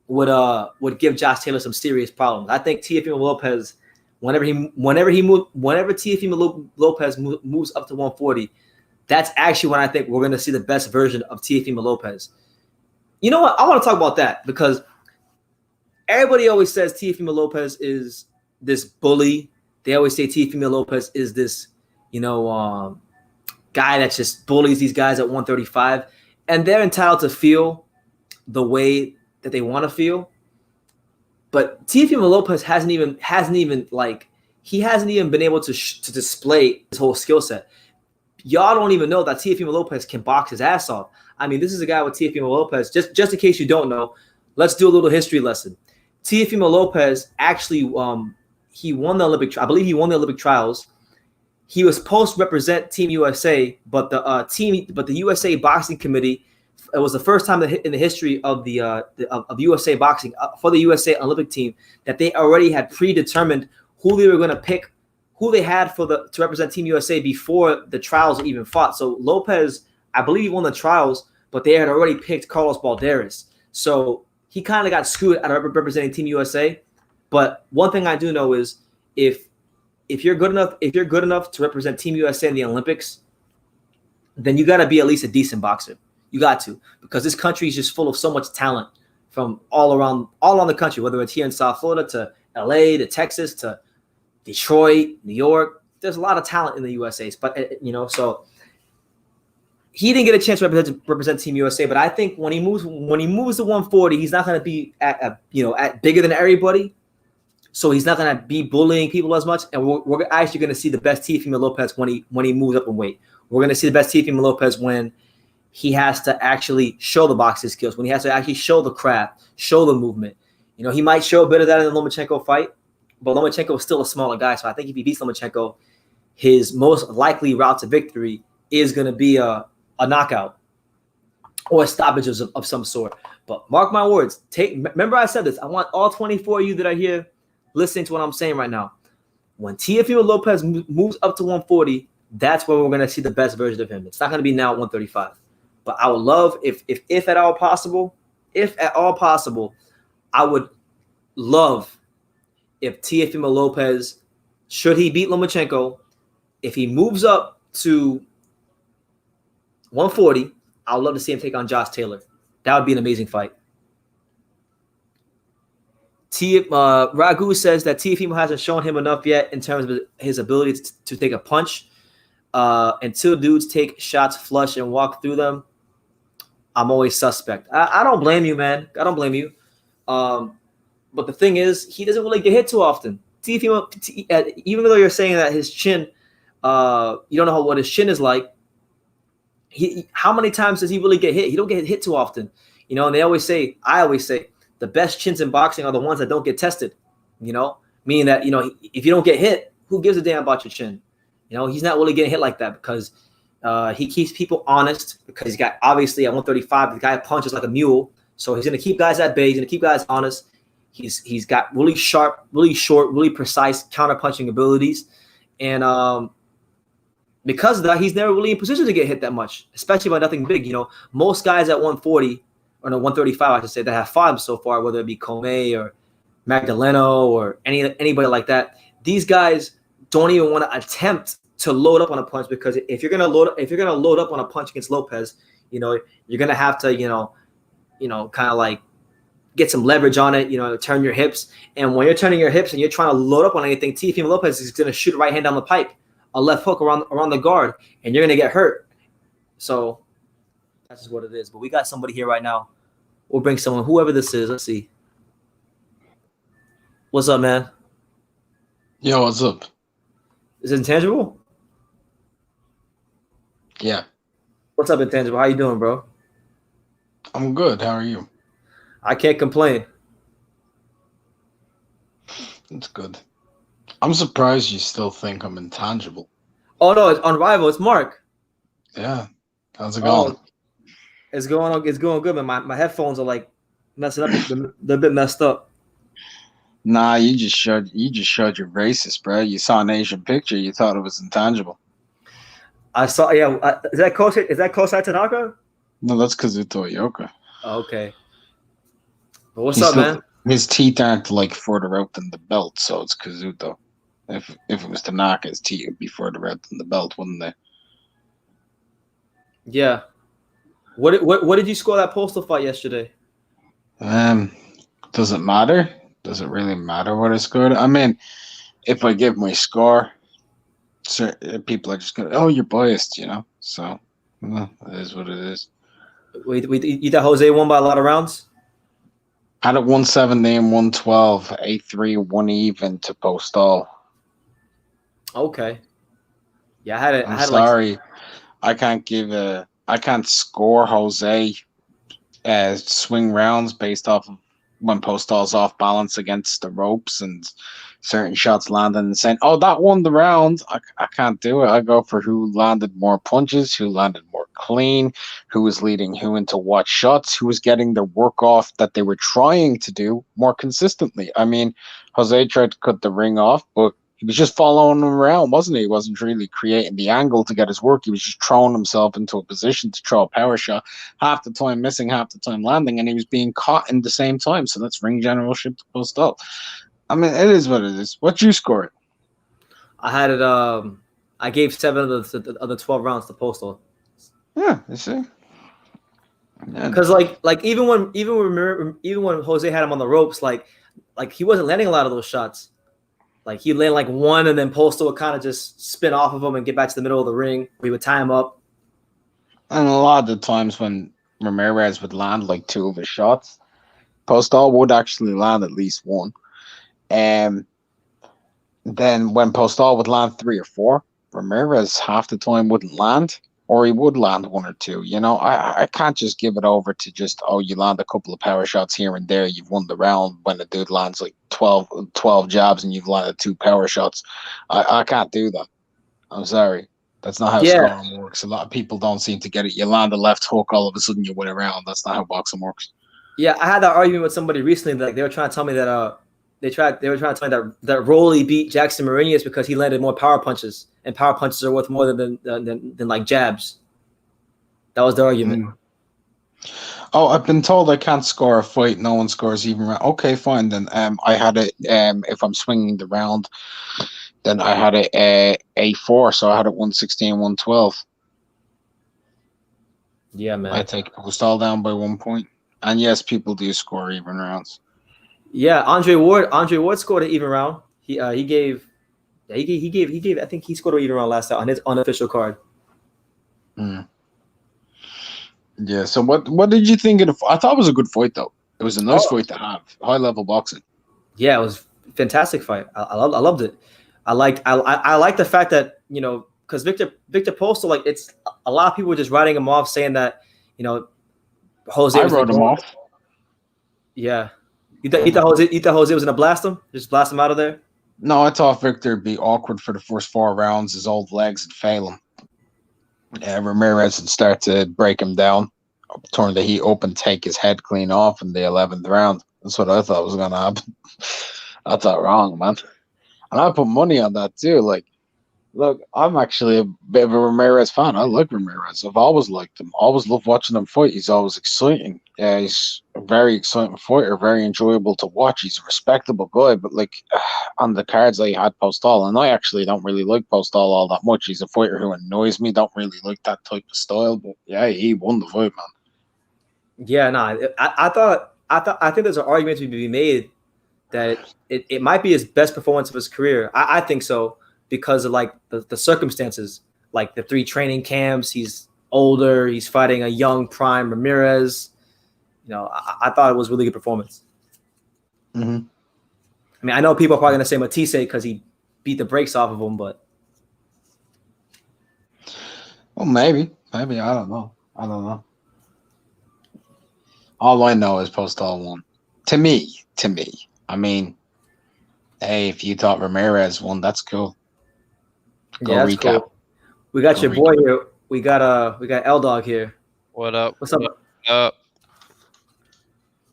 would give Josh Taylor some serious problems. I think Teofimo Lopez, whenever Teofimo Lopez moves up to 140, that's actually when I think we're gonna see the best version of Teofimo Lopez. You know what? I want to talk about that because everybody always says Teofimo Lopez is this bully. They always say Teofimo Lopez is this, guy that just bullies these guys at 135, and they're entitled to feel the way that they want to feel. But Teofimo Lopez hasn't even been able to display his whole skill set. Y'all don't even know that Teofimo Lopez can box his ass off. I mean, this is a guy with Teofimo Lopez. Just in case you don't know, let's do a little history lesson. Teofimo Lopez actually he won the Olympic. I believe he won the Olympic trials. He was supposed to represent Team USA, but the USA Boxing Committee. It was the first time in the history of of USA Boxing for the USA Olympic team that they already had predetermined who they were going to pick, who they had to represent Team USA before the trials were even fought. So Lopez, I believe he won the trials, but they had already picked Carlos Balderas. So he kind of got screwed out of representing Team USA. But one thing I do know is if you're good enough to represent Team USA in the Olympics, then you got to be at least a decent boxer. You got to, because this country is just full of so much talent from all around the country, whether it's here in South Florida to LA to Texas to Detroit, New York. There's a lot of talent in the USA, but so he didn't get a chance to represent Team USA. But I think when he moves to 140, he's not going to be at bigger than everybody. So he's not going to be bullying people as much, and we're actually going to see the best Teofimo Lopez when he moves up in weight. We're going to see the best Teofimo Lopez when he has to actually show the boxing skills, when he has to actually show the craft, show the movement. He might show a bit of that in the Lomachenko fight, but Lomachenko is still a smaller guy. So I think if he beats Lomachenko, his most likely route to victory is going to be a knockout or a stoppage of some sort. But mark my words. Remember I said this. I want all 24 of you that are here listening to what I'm saying right now. When Teofimo Lopez moves up to 140, that's where we're going to see the best version of him. It's not going to be now at 135. But I would love, if at all possible, I would love if Teofimo Lopez, should he beat Lomachenko, if he moves up to 140, I would love to see him take on Josh Taylor. That would be an amazing fight. Ragu says that Teofimo hasn't shown him enough yet in terms of his ability to take a punch. Until dudes take shots flush and walk through them, I'm always suspect. I don't blame you, man. I don't blame you. But the thing is, he doesn't really get hit too often. Teofimo, even though you're saying that his chin, you don't know what his chin is like, how many times does he really get hit? He don't get hit too often, you know. And I always say, the best chins in boxing are the ones that don't get tested, you know, meaning that, you know, if you don't get hit, who gives a damn about your chin? You know, he's not really getting hit like that because he keeps people honest, because he's got, obviously, at 135, the guy punches like a mule. So he's going to keep guys at bay. He's going to keep guys honest. He's got really sharp, really short, really precise counter-punching abilities. And because of that, he's never really in position to get hit that much, especially by nothing big. You know, most guys at 140, or no, 135, I should say, that have fought him so far, whether it be Comey or Magdaleno or anybody like that, these guys don't even want to attempt to load up on a punch, because if you're gonna load up on a punch against Lopez, you know, you're gonna have to, you know, kind of like get some leverage on it, you know, turn your hips. And when you're turning your hips and you're trying to load up on anything, Teofimo Lopez is gonna shoot a right hand down the pipe, a left hook around the guard, and you're gonna get hurt. So that's just what it is. But we got somebody here right now. We'll bring someone, whoever this is. Let's see. What's up, man? Yo, what's up? Is it Intangible? Yeah. What's up, Intangible? How you doing, bro? I'm good. How are you? I can't complain. That's good. I'm surprised you still think I'm intangible. Oh no, it's on Rival. It's Mark. Yeah. How's it going? It's going good, man. My headphones are like messing up. They're a bit messed up. Nah, you just showed your racist, bro. You saw an Asian picture, you thought it was intangible. I saw, yeah. Is that Kosai Tanaka? No, that's Kazuto Ioka. Oh, okay. But what's up, man? His teeth aren't like further out than the belt, so it's Kazuto. If it was Tanaka, his teeth would be further out than the belt, wouldn't they? Yeah. What did you score that Postal fight yesterday? Does it matter? Does it really matter what I scored? I mean, if I give my score, people are just going, oh, you're biased, you know? So, it is what it is. You thought Jose won by a lot of rounds? Had it 117, 112, 8-3, 1 even to Postol. Okay. Yeah, I had it. I'm sorry. I can't score Jose swing rounds based off of when Postol's off balance against the ropes and certain shots landing and saying, oh, that won the round. I can't do it. I go for who landed more punches, who landed more clean, who was leading who into what shots, who was getting the work off that they were trying to do more consistently. I mean, Jose tried to cut the ring off, but he was just following him around, wasn't he? He wasn't really creating the angle to get his work. He was just throwing himself into a position to throw a power shot, half the time missing, half the time landing, and he was being caught in the same time. So that's ring generalship to Postol. I mean, it is what it is. What you scored? I had it. I gave 7 of the 12 rounds to Postol. Yeah, you see. Because like even when Jose had him on the ropes, like he wasn't landing a lot of those shots. Like he'd land like one, and then Postal would kind of just spin off of him and get back to the middle of the ring. We would tie him up. And a lot of the times when Ramirez would land like 2 of his shots, Postol would actually land at least 1. And then when Postol would land 3 or 4, Ramirez half the time wouldn't land, or he would land 1 or 2. You know, I can't just give it over to just, oh, you land a couple of power shots here and there, you've won the round, when the dude lands like 12 jabs and you've landed 2 power shots. I can't do that. I'm sorry. That's not how scoring works. A lot of people don't seem to get it. You land a left hook, all of a sudden you win a round. That's not how boxing works. Yeah, I had that argument with somebody recently. Like they were trying to tell me that they were trying to tell me that Rolly beat Jackson Marinas because he landed more power punches, and power punches are worth more than like jabs. That was the argument. Oh, I've been told I can't score a fight. No one scores even round. Okay, fine then. I had it. If I'm swinging the round, then I had it A4, so I had it 116, 112. Yeah, man. I take Postol down by 1 point. And yes, people do score even rounds. Yeah, Andre Ward scored an even round. He gave. I think he scored an even round last time on his unofficial card. Yeah. So what did you think of the? I thought it was a good fight though. It was a nice fight to have. High level boxing. Yeah, it was a fantastic fight. I loved it. I liked the fact that, you know, because Victor Postol, like it's a lot of people were just writing him off, saying that Jose. I wrote him off. Yeah, you thought Jose was gonna blast him, just blast him out of there. No, I thought Victor would be awkward for the first 4 rounds. His old legs would fail him. Ramirez would start to break him down, turn the heat up, and take his head clean off in the 11th round. That's what I thought was gonna happen. I thought wrong, man. And I put money on that too. Like, look, I'm actually a bit of a Ramirez fan. I like Ramirez. I've always liked him. Always loved watching him fight. He's always exciting. Yeah, he's a very exciting fighter, very enjoyable to watch. He's a respectable guy. But like on the cards, I had Postol, and I actually don't really like Postol all that much. He's a fighter who annoys me. Don't really like that type of style. But yeah, he won the fight, man. Yeah, no, I think there's an argument to be made that it might be his best performance of his career. I think so. Because of like the circumstances, like the 3 training camps, he's older, he's fighting a young prime Ramirez. I thought it was really good performance. Mm-hmm. I mean, I know people are probably gonna say Matisse because he beat the brakes off of him, but well, maybe I don't know. All I know is Postol won. To me. I mean, hey, if you thought Ramirez won, that's cool. Yeah, that's recap. cool. We got your boy here. We got L Dog here. What up? What's up?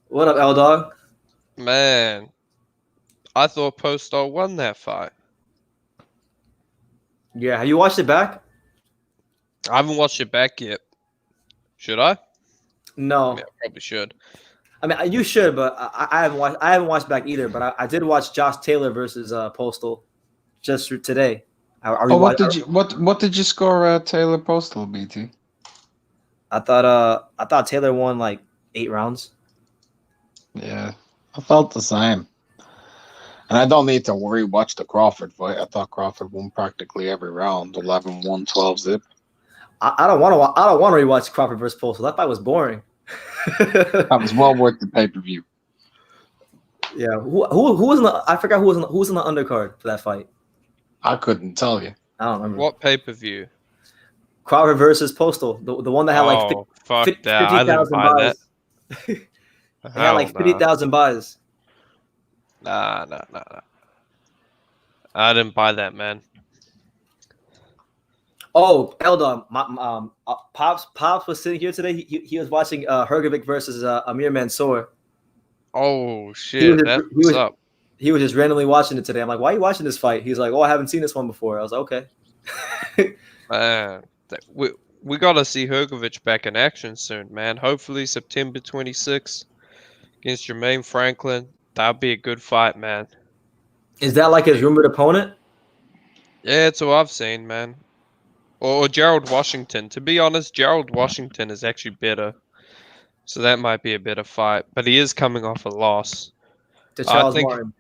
What up, L Dog? Man, I thought Postol won that fight. Yeah, have you watched it back? I haven't watched it back yet. Should I? No. I probably should. I mean, you should, but I haven't watched back either. But I did watch Josh Taylor versus Postol just today. What did you score Taylor Postol, BT? I thought Taylor won like 8 rounds. Yeah, I felt the same. And I don't need to watch the Crawford fight. I thought Crawford won practically every round, 11-1, 12-zip. I don't want to rewatch Crawford versus Postol. That fight was boring. That was well worth the pay-per-view. Yeah, who was in the? I forgot who was in the undercard for that fight. I couldn't tell you. I don't remember. What pay-per-view? Crawford versus Postal, the one that had like 50,000 buys. It had like 50,000 buys. Nah. I didn't buy that, man. Oh, Eldon, Pops was sitting here today. He was watching Hrgovic versus Amir Mansour. Oh shit, what's up? He was just randomly watching it today. I'm like, why are you watching this fight? He's like, oh, I haven't seen this one before. I was like, okay. Man, we gotta see Hrgovic back in action soon, man. Hopefully September 26th against Jermaine Franklin. That'd be a good fight, man. Is that like his rumored opponent? Yeah, it's what I've seen, man. Or Gerald Washington. To be honest, Gerald Washington is actually better. So that might be a better fight. But he is coming off a loss. To Charles I think Martin.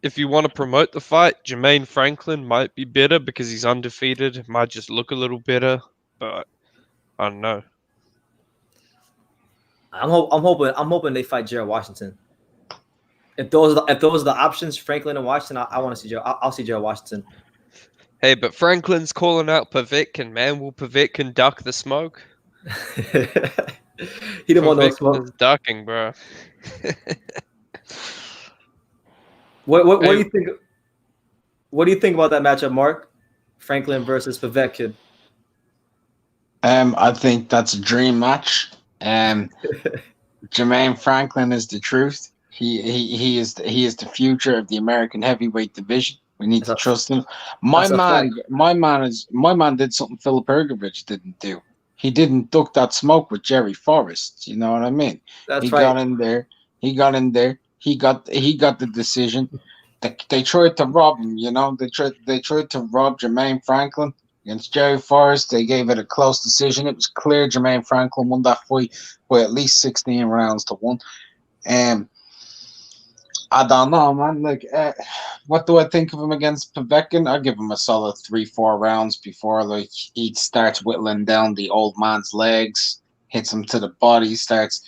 if you want to promote the fight, Jermaine Franklin might be better because he's undefeated. It might just look a little better. But I don't know. I'm hoping they fight Gerald Washington. If those are the options, Franklin and Washington, I want to see Gerald. I'll see Gerald Washington. Hey, but Franklin's calling out Povetkin, man. Will Povetkin duck the smoke? He didn't want no smoke. Is ducking, bro. What do you think? What do you think about that matchup, Mark? Franklin versus Povetkin. I think that's a dream match. Jermaine Franklin is the truth. He is the future of the American heavyweight division. We need to trust him. My man did something Filip Hrgovic didn't do. He didn't duck that smoke with Jerry Forrest. You know what I mean? He got in there. He got the decision. They tried to rob him. You know, they tried to rob Jermaine Franklin against Jerry Forrest. They gave it a close decision. It was clear Jermaine Franklin won that fight by at least 16 rounds to 1. I don't know, man. Like, what do I think of him against Povetkin? I give him a solid 3-4 rounds before like he starts whittling down the old man's legs, hits him to the body, starts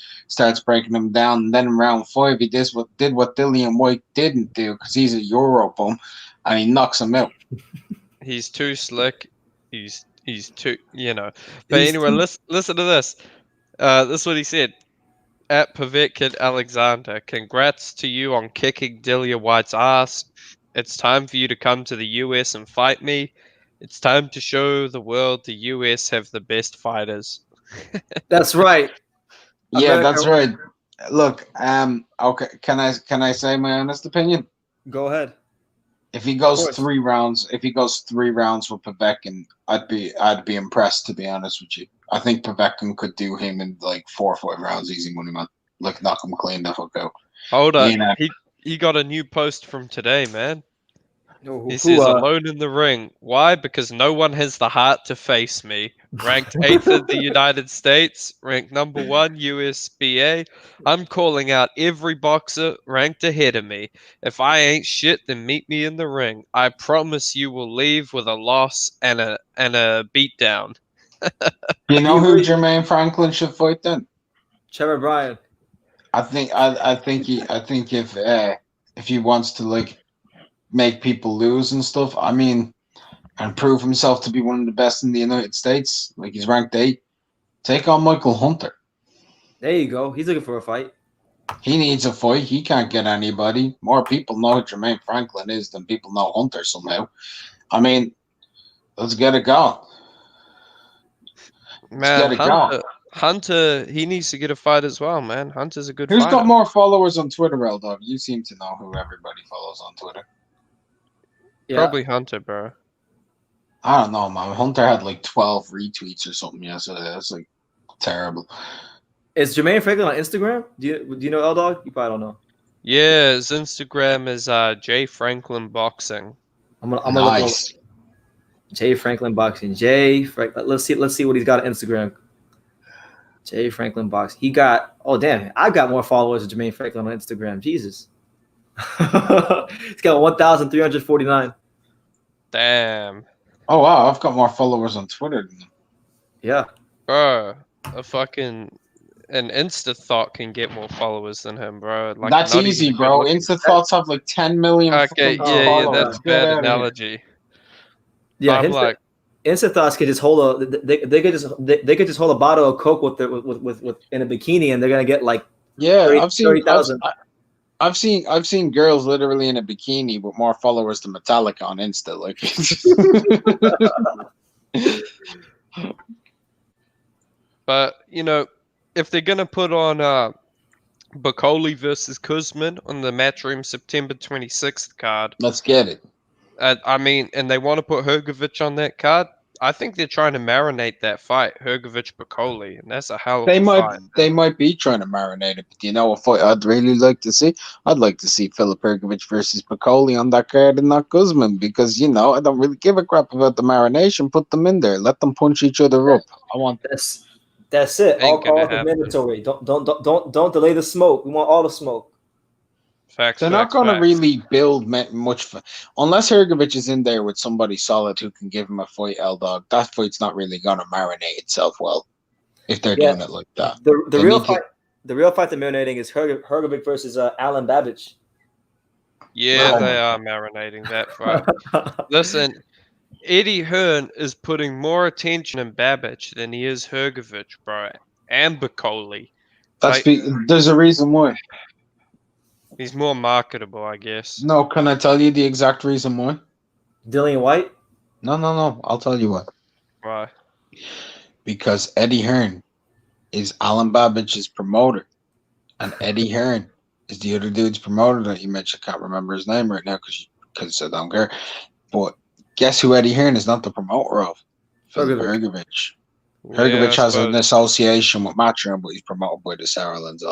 breaking him down. And then in round 5, he did what Dillian White didn't do because he's a Euro bum, and he knocks him out. He's too slick. he's too, you know. But anyway, listen to this. This is what he said. At Povetkin Alexander, congrats to you on kicking Dillian White's ass. It's time for you to come to the US and fight me. It's time to show the world the US have the best fighters. That's right. Yeah, America, that's right. Look, okay, can I say my honest opinion? go ahead. If he goes course. 3 rounds, with Povetkin, I'd be impressed, to be honest with you. I think Povetkin could do him in like 4 or 5 rounds, easy money, man. Like knock him clean the fuck out. Hold on, You know, he got a new post from today, man. Who, He says, alone in the ring. Why? Because no one has the heart to face me. Ranked 8th in the United States, ranked number 1 USBA. I'm calling out every boxer ranked ahead of me. If I ain't shit, then meet me in the ring. I promise you will leave with a loss and a beatdown. you know you who agree? Jermaine Franklin should fight then? Trevor Bryan. I think if he wants to like make people lose and stuff, I mean, and prove himself to be one of the best in the United States, like he's ranked 8, take on Michael Hunter. There you go. He's looking for a fight. He needs a fight. He can't get anybody. More people know who Jermaine Franklin is than people know Hunter somehow. I mean, let's get it going. Man, Hunter, he needs to get a fight as well, man. Hunter's a good Who's fighter. got more followers on Twitter, Eldog? You seem to know who everybody follows on Twitter. Yeah. Probably Hunter, bro. I don't know, man. Hunter had like 12 retweets or something yesterday. That's like terrible. Is Jermaine Franklin on Instagram? Do you know L-Dog? You probably don't know. Yeah, his Instagram is J Franklin Boxing. I'm gonna Nice. look Jay Franklin Boxing. Let's see what he's got on Instagram. Jay Franklin Boxing. He got I've got more followers than Jermaine Franklin on Instagram. Jesus. He's got 1,349. Damn. Oh wow, I've got more followers on Twitter than him. Yeah. Bro, an Insta Thought can get more followers than him, bro. Like, That's not easy, even bro. good-looking. Insta Thoughts have like 10 million Okay, fucking yeah, followers. that's a Get bad out of here. analogy. Yeah. I'm like, Insta Thoughts could just hold they could just hold a bottle of Coke with in a bikini and they're gonna get like Yeah, 30,000. I've seen girls literally in a bikini with more followers than Metallica on Insta. Like, but you know, if they're gonna put on Bacoli versus Kuzman on the Matchroom September 26th card, let's get it. I mean, and they want to put Hrgovic on that card. I think they're trying to marinate that fight, Hrgovic-Bacoli, and that's a hell of a fight. They might be trying to marinate it, but you know what fight I'd really like to see? I'd like to see Filip Hrgovic versus Bacoli on that card and not Guzman, because you know I don't really give a crap about the marination. Put them in there, let them punch each other up. I want That's it. Ain't All gonna calls are happen. mandatory. Don't delay the smoke. We want all the smoke. Facts. They're not going to really build much unless Hrgovic is in there with somebody solid who can give him a fight. L-Dog, that fight's not really going to marinate itself well if they're doing it like that. The real fight they're marinating is Hrgovic versus Alan Babbage. Yeah, Oh they my are marinating that fight. Listen, Eddie Hearn is putting more attention in Babbage than he is Hrgovic, bro, and Bacoli. There's a reason why. He's more marketable, I guess. No, can I tell you the exact reason why? Dillian White? No. I'll tell you why. Why? Because Eddie Hearn is Alan Babbage's promoter, and Eddie Hearn is the other dude's promoter that you mentioned. I can't remember his name right now because I don't care. But guess who Eddie Hearn is not the promoter of? Filip Hrgovic. Hrgovic has an association with Matchroom, but he's promoted by the Sauerlands.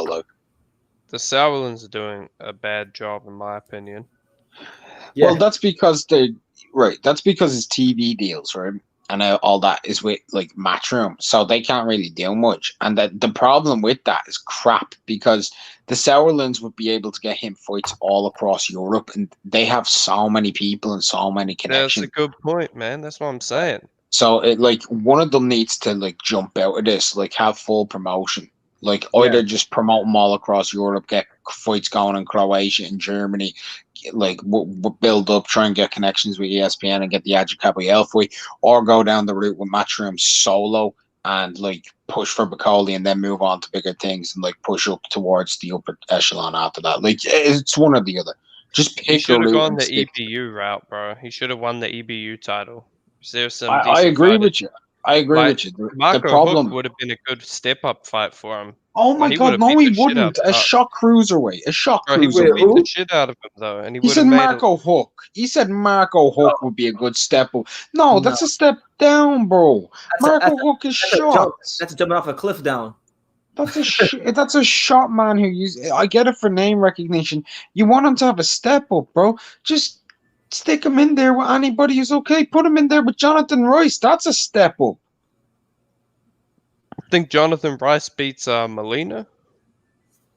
The Sauerlands are doing a bad job, in my opinion. Yeah. Well, that's because That's because it's TV deals, right? And all that is with like Matchroom, so they can't really do much. And the problem with that is crap, because the Sauerlands would be able to get him fights all across Europe, and they have so many people and so many connections. That's a good point, man. That's what I'm saying. So one of them needs to jump out of this, have full promotion. Either just promote them all across Europe, get fights going in Croatia and Germany, build up, try and get connections with ESPN and get the Adja Gabriel fight, or go down the route with Matchroom solo and like push for Bacoli and then move on to bigger things and like push up towards the upper echelon after that. Like it's one or the other. Just He pick a should have route gone and the stick. EBU route, bro. He should have won the EBU title. There's some I decent agree fighters. with you. I agree Like with you. The Marco Hook problem. would have been a good step-up fight for him. Oh my Like, he would God, have no, beat he the shit out wouldn't. A of shock cruiserweight. A shock Bro, he would have Wait, beat cruiserweight. the who? shit out of him though, and he He would have said made Marco Hook. He said Marco Hook would be a good step up. No, No, that's a step down, bro. Marco Hook is that's a jump. shot. That's jumping off a cliff down. That's a shot man who use. I get it for name recognition. You want him to have a step up, bro. Just stick him in there with anybody who's okay. Put him in there with Jonathan Royce. That's a step up. I think Jonathan Rice beats Molina.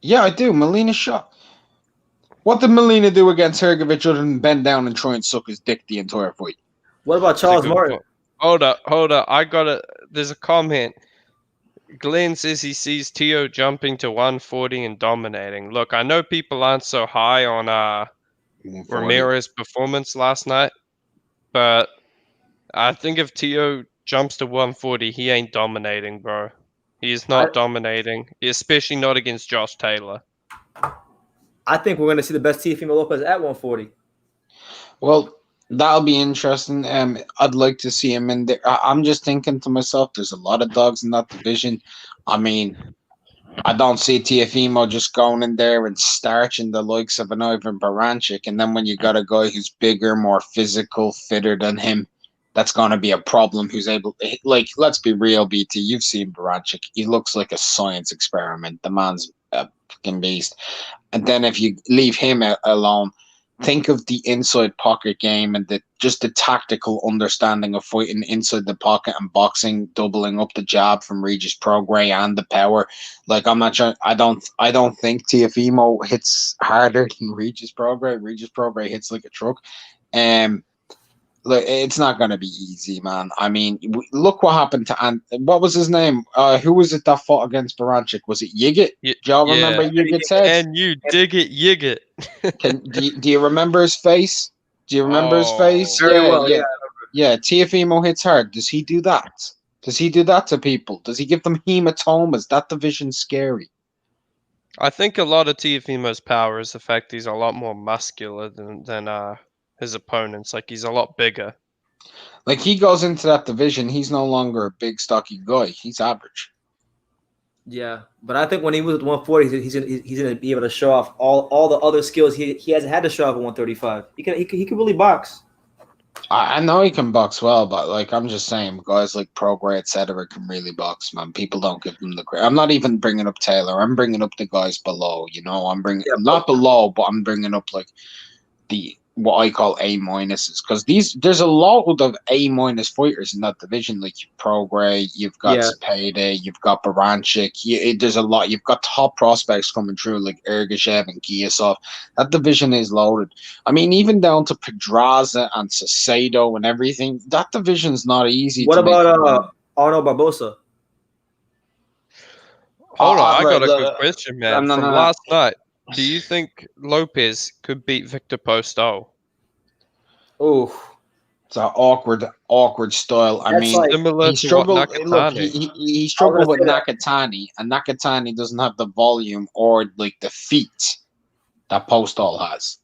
Yeah, I do. Molina shot. What did Molina do against Hergovich other than bend down and try and suck his dick the entire fight? What about That's a Charles good Martin? point. Hold up. I got a. There's a comment. Glenn says he sees Tio jumping to 140 and dominating. Look, I know people aren't so high on 140. Ramirez's performance last night, but I think if Tio jumps to 140, he ain't dominating, bro. He is not dominating, especially not against Josh Taylor. I think we're going to see the best Teofimo Lopez at 140. Well, that'll be interesting. I'd like to see him in there. I'm just thinking to myself, there's a lot of dogs in that division. I mean, I don't see Teofimo just going in there and starching the likes of an Ivan Baranchik. And then when you got a guy who's bigger, more physical, fitter than him, that's going to be a problem. Who's able, like, let's be real, BT. You've seen Baranchik. He looks like a science experiment. The man's a fucking beast. And then if you leave him alone, think of the inside pocket game and just the tactical understanding of fighting inside the pocket and boxing, doubling up the jab from Regis Prograis and the power. Like I'm not sure. I don't think Teofimo hits harder than Regis Prograis. Regis Prograis hits like a truck. Like it's not going to be easy, man. I mean, look what happened to what was his name? Who was it that fought against Baranchik? Was it Yigit? Do y'all remember Yigit's head? And you dig it, Yigit. Do you remember his face? Do you remember his face? Very well, Yeah. Teofimo hits hard. Does he do that? Does he do that to people? Does he give them hematomas? That division's scary. I think a lot of Teofimo's power is the fact he's a lot more muscular than his opponents. Like he's a lot bigger. Like he goes into that division, he's no longer a big stocky guy. He's average. Yeah, but I think when he was at 140, he's gonna be able to show off all the other skills he hasn't had to show off at 135. He can really box. I know he can box well, but like I'm just saying, guys like Prograis, etc., can really box, man. People don't give them the credit. I'm not even bringing up Taylor. I'm bringing up the guys below. You know, I'm bringing not below, but I'm bringing up like the what I call A minuses because there's a lot of A minus fighters in that division. Like Prograis, you've got Cepeda, you've got Baranchik. There's a lot. You've got top prospects coming through like Ergashev and Giasov. That division is loaded. I mean, even down to Pedraza and Sasado and everything. That division's not easy. What about Arnold Barbosa? Hold on, I got a good question, man. From last night. Do you think Lopez could beat Viktor Postol? Oh, it's an awkward style. I mean, he struggled. Look, he struggled with Nakatani, and Nakatani doesn't have the volume or like the feet that Postol has.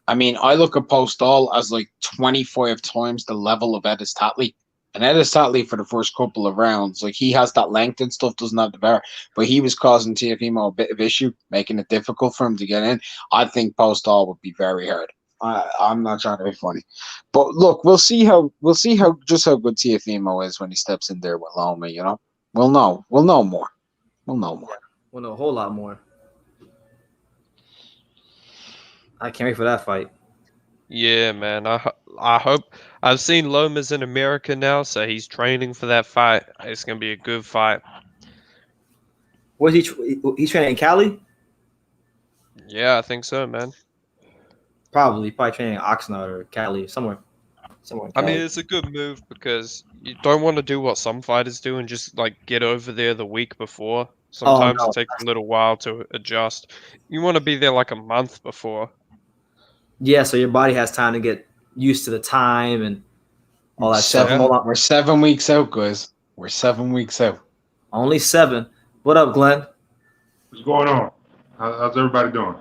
I mean, I look at Postol as like 25 times the level of Edis Tatley. And Edis Tatley for the first couple of rounds, like he has that length and stuff, doesn't have the power, but he was causing Teofimo a bit of issue, making it difficult for him to get in. I think Postol would be very hard. I'm not trying to be funny, but look, we'll see how good Teofimo is when he steps in there with Loma. You know, we'll know more. We'll know a whole lot more. I can't wait for that fight. Yeah, man. I hope. I've seen Lomas in America now, so he's training for that fight. It's gonna be a good fight. Where's he's training in Cali? Yeah, I think so, man. Probably training in Oxnard or Cali, somewhere in Cali. I mean, it's a good move because you don't want to do what some fighters do and just like get over there the week before. Sometimes it takes a little while to adjust. You want to be there like a month before. Yeah, so your body has time to get used to the time and all that stuff. Hold on. We're 7 weeks out, guys. We're 7 weeks out. Only 7. What up, Glenn? What's going on? How's everybody doing?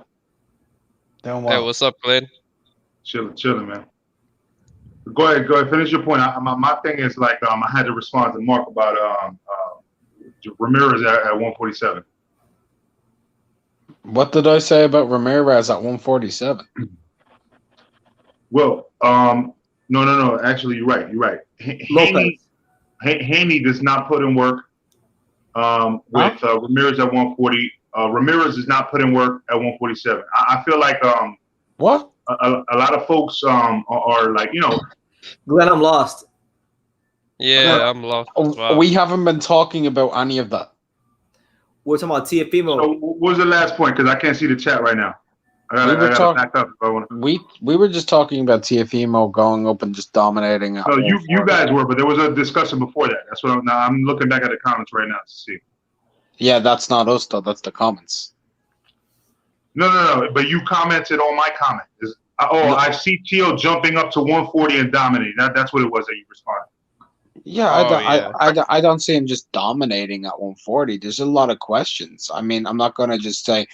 Doing Hey, well. what's up, Glenn? Chilling, man. Go ahead. Finish your point. My thing is like I had to respond to Mark about Ramirez at 147. What did I say about Ramirez at 147? Well, no. Actually, you're right. Haney does not put in work with Ramirez at 140. Ramirez does not put in work at 147. I feel like What? a lot of folks are like, Glenn, I'm lost. Yeah, I'm lost as well. We haven't been talking about any of that. We're talking about Tiafimo. So what was the last point? Because I can't see the chat right now. I gotta back up if I want to. We were just talking about Tiafimo going up and just dominating. No, you guys were, but there was a discussion before that. That's what I'm looking back at the comments right now to see. Yeah, that's not us though. That's the comments. No. But you commented on my comment. No. I see Tio jumping up to 140 and dominating. That's what it was that you responded. Yeah, I don't see him just dominating at 140. There's a lot of questions. I mean, I'm not gonna just say,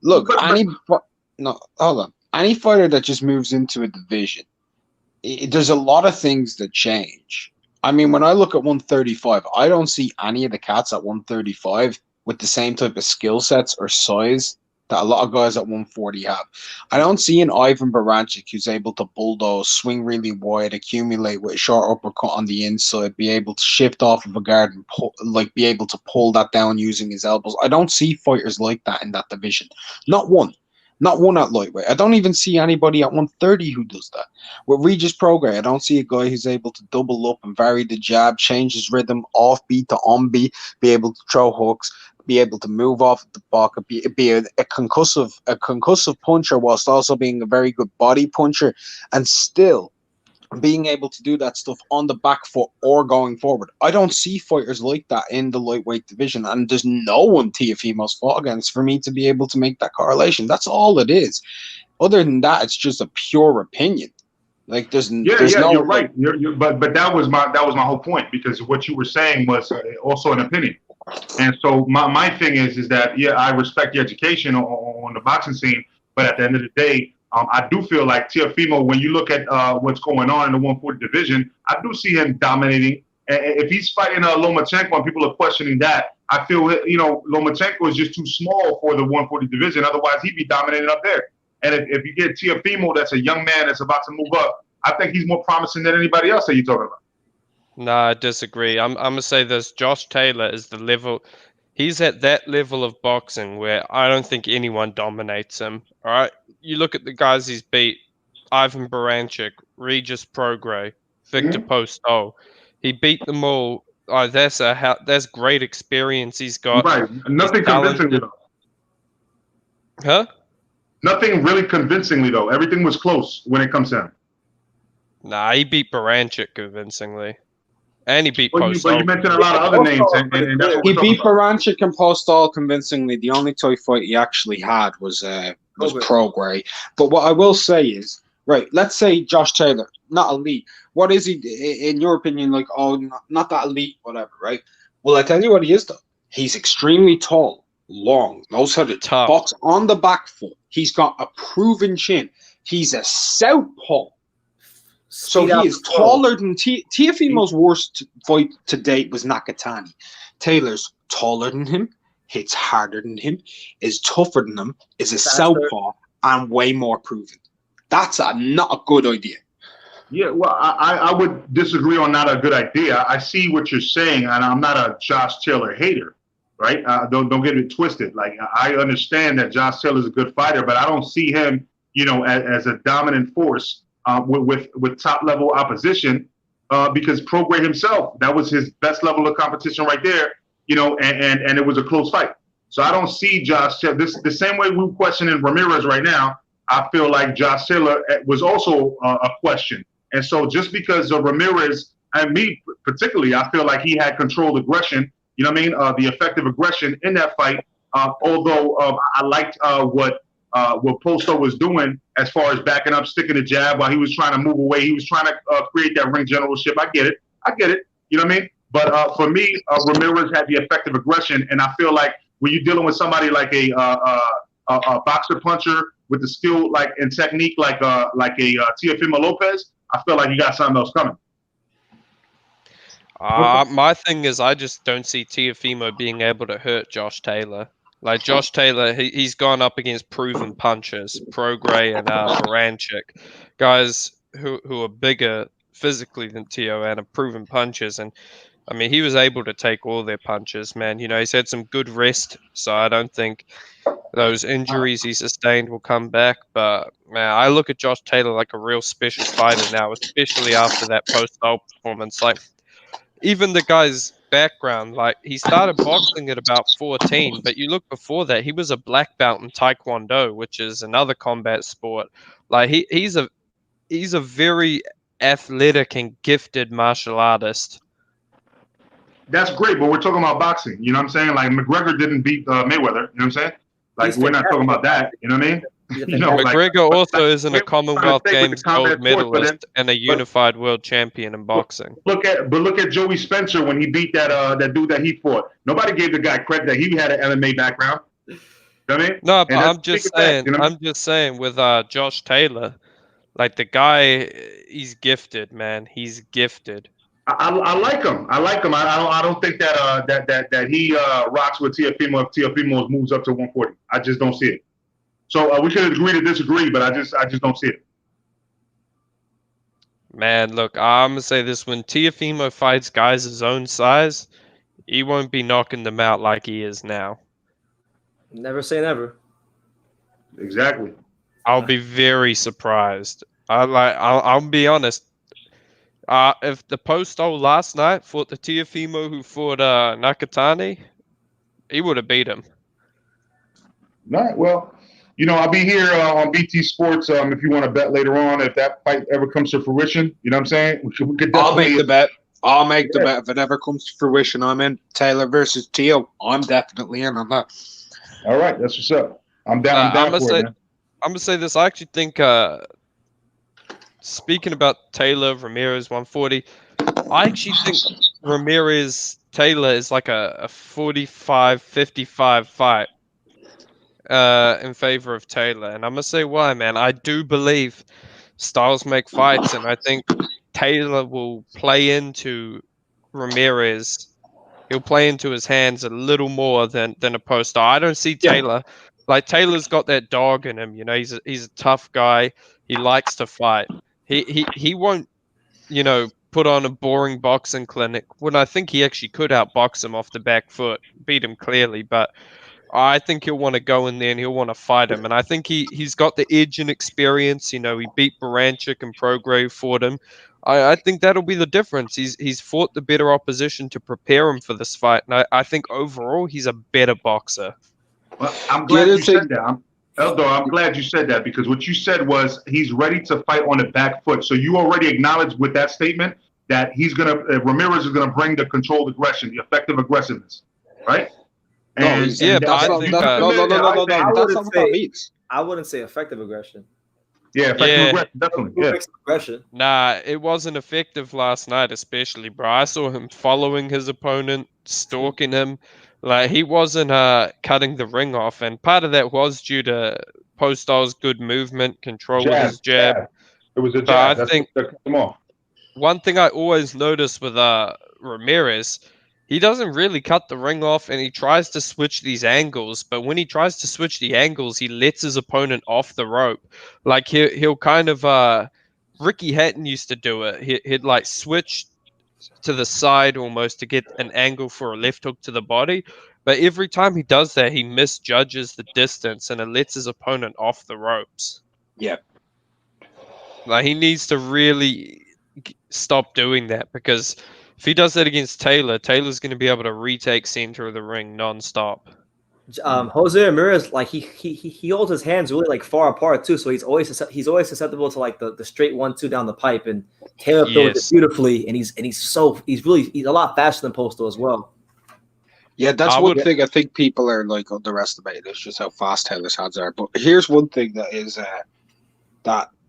look, hold on. Any fighter that just moves into a division, there's a lot of things that change. I mean, when I look at 135, I don't see any of the cats at 135 with the same type of skill sets or size that a lot of guys at 140 have. I don't see an Ivan Barancic who's able to bulldoze, swing really wide, accumulate with a short uppercut on the inside, be able to shift off of a guard and be able to pull that down using his elbows. I don't see fighters like that in that division. Not one. Not one at lightweight. I don't even see anybody at 130 who does that. With Regis Prograis, I don't see a guy who's able to double up and vary the jab, change his rhythm, offbeat to onbeat, be able to throw hooks, be able to move off the pocket, be a concussive puncher whilst also being a very good body puncher, and still being able to do that stuff on the back foot or going forward. I don't see fighters like that in the lightweight division, and there's no one Tiafimo's fought against for me to be able to make that correlation. That's all it is. Other than that, it's just a pure opinion. Like there's no. You're right. But that was my whole point, because what you were saying was also an opinion. And so my thing is that I respect the education on the boxing scene, but at the end of the day, I do feel like Tiafimo, when you look at what's going on in the 140 division, I do see him dominating. If he's fighting Lomachenko and people are questioning that, I feel Lomachenko is just too small for the 140 division. Otherwise, he'd be dominating up there. And if you get Tiafimo, that's a young man that's about to move up, I think he's more promising than anybody else that you're talking about. No, I disagree. I'm gonna say this. Josh Taylor is the level. He's at that level of boxing where I don't think anyone dominates him. All right, you look at the guys he's beat: Ivan Barancic, Regis Prograis, Viktor Postol. He beat them all. Oh, that's great experience he's got. Right. Nothing convincingly though. Huh? Nothing really convincingly though. Everything was close when it comes to him. Nah, he beat Barancic convincingly. And he beat Postol. But you mentioned a lot of other names. And that's what he beat Barancic and Postol convincingly. The only tough fight he actually had was Prograis. But what I will say is, right, let's say Josh Taylor, not elite. What is he, in your opinion, like, not that elite, whatever, right? Well, I tell you what he is, though. He's extremely tall, long, knows how to box on the back foot. He's got a proven chin. He's a southpaw. So he is taller than Tiafimo's worst fight to date was Nakatani. Taylor's taller than him, hits harder than him, is tougher than him, is a southpaw, and way more proven. That's not a good idea. Yeah, well, I would disagree on not a good idea. I see what you're saying, and I'm not a Josh Taylor hater, right? Don't get it twisted. Like, I understand that Josh Taylor is a good fighter, but I don't see him, as a dominant force with top level opposition, because Prograis himself, that was his best level of competition right there, and it was a close fight. So I don't see Josh Taylor. The same way we're questioning Ramirez right now, I feel like Josh Taylor was also a question. And so just because of Ramirez, and me particularly, I feel like he had controlled aggression, the effective aggression in that fight, although I liked what what Postol was doing as far as backing up, sticking the jab while he was trying to move away. He was trying to create that ring generalship. I get it. You know what I mean? But for me, Ramirez had the effective aggression, and I feel like when you're dealing with somebody like a boxer puncher with the skill like and technique like a Teofimo Lopez, I feel like you got something else coming. My thing is, I just don't see Teofimo being able to hurt Josh Taylor. Like Josh Taylor, he's gone up against proven punchers, Prograis and Baranchik, guys who are bigger physically than Teo and are proven punchers. And I mean, he was able to take all their punches, man. You know, he's had some good rest, so I don't think those injuries he sustained will come back. But man, I look at Josh Taylor like a real special fighter now, especially after that Postol performance. Like, even the guy's background, like he started boxing at about 14, but you look before that, he was a black belt in Taekwondo, which is another combat sport. Like he's a very athletic and gifted martial artist. That's great, but we're talking about boxing. You know what I'm saying? Like McGregor didn't beat Mayweather. You know what I'm saying? Like we're not talking about that. You know what I mean? You know, McGregor like, also isn't a Commonwealth Games gold medalist sport, and a unified world champion in boxing. Look at Joey Spencer when he beat that dude that he fought. Nobody gave the guy credit that he had an MMA background. You know what I mean? No, but I'm just saying with Josh Taylor, like the guy, he's gifted, man. He's gifted. I like him. I don't think that he rocks with Teofimo if Teofimo moves up to 140. I just don't see it. So we could agree to disagree, but I just don't see it. Man, look, I'm gonna say this: when Teofimo fights guys his own size, he won't be knocking them out like he is now. Never say never. Exactly. I'll be very surprised. I'll be honest. If the Postol last night fought the Teofimo who fought Nakatani, he would have beat him. All right. Well, you know, I'll be here on BT Sports if you want to bet later on if that fight ever comes to fruition. You know what I'm saying? We could I'll make the bet. I'll make the bet if it ever comes to fruition. I'm in. Taylor versus Teo. I'm definitely in on that. All right, that's what's up. I'm down. I'm gonna say this. I actually think, speaking about Taylor Ramirez 140, I actually think Ramirez Taylor is like a 45-55 fight in favor of Taylor, and I'm gonna say why, man. I do believe styles make fights, and I think Taylor will play into Ramirez. He'll play into his hands a little more than a Postol. I don't see Taylor. Like Taylor's got that dog in him, you know. He's a tough guy. He likes to fight. He won't, you know, put on a boring boxing clinic when I think he actually could outbox him off the back foot, beat him clearly, but I think he'll want to go in there and he'll want to fight him. And I think he's got the edge and experience. You know, he beat Baranchik and Prograis, fought him. I think that'll be the difference. He's fought the better opposition to prepare him for this fight. And I think overall he's a better boxer. Well, I'm glad you said that. Eldor, I'm glad you said that because what you said was he's ready to fight on the back foot. So you already acknowledged with that statement that Ramirez is gonna bring the controlled aggression, the effective aggressiveness, right? I wouldn't say effective aggression. Yeah, effective aggression, definitely. Yeah. Aggression. Nah, it wasn't effective last night, especially, bro. I saw him following his opponent, stalking him. Like, he wasn't cutting the ring off, and part of that was due to Postol's good movement, control with his jab. It was a jab. I think one thing I always notice with Ramirez, he doesn't really cut the ring off, and he tries to switch these angles. But when he tries to switch the angles, he lets his opponent off the rope. Like he'll kind of Ricky Hatton used to do it. He'd like switch to the side almost to get an angle for a left hook to the body. But every time he does that, he misjudges the distance and it lets his opponent off the ropes. Yeah. Like he needs to really stop doing that because if he does that against Taylor, Taylor's going to be able to retake center of the ring nonstop. Jose Ramirez, like he holds his hands really like far apart too, so he's always susceptible to like the straight 1-2 down the pipe, and Taylor throws it beautifully, and he's a lot faster than Postol as well. Yeah, that's I one would. thing I think people are like underestimating. It's just how fast Taylor's hands are. But here's one thing that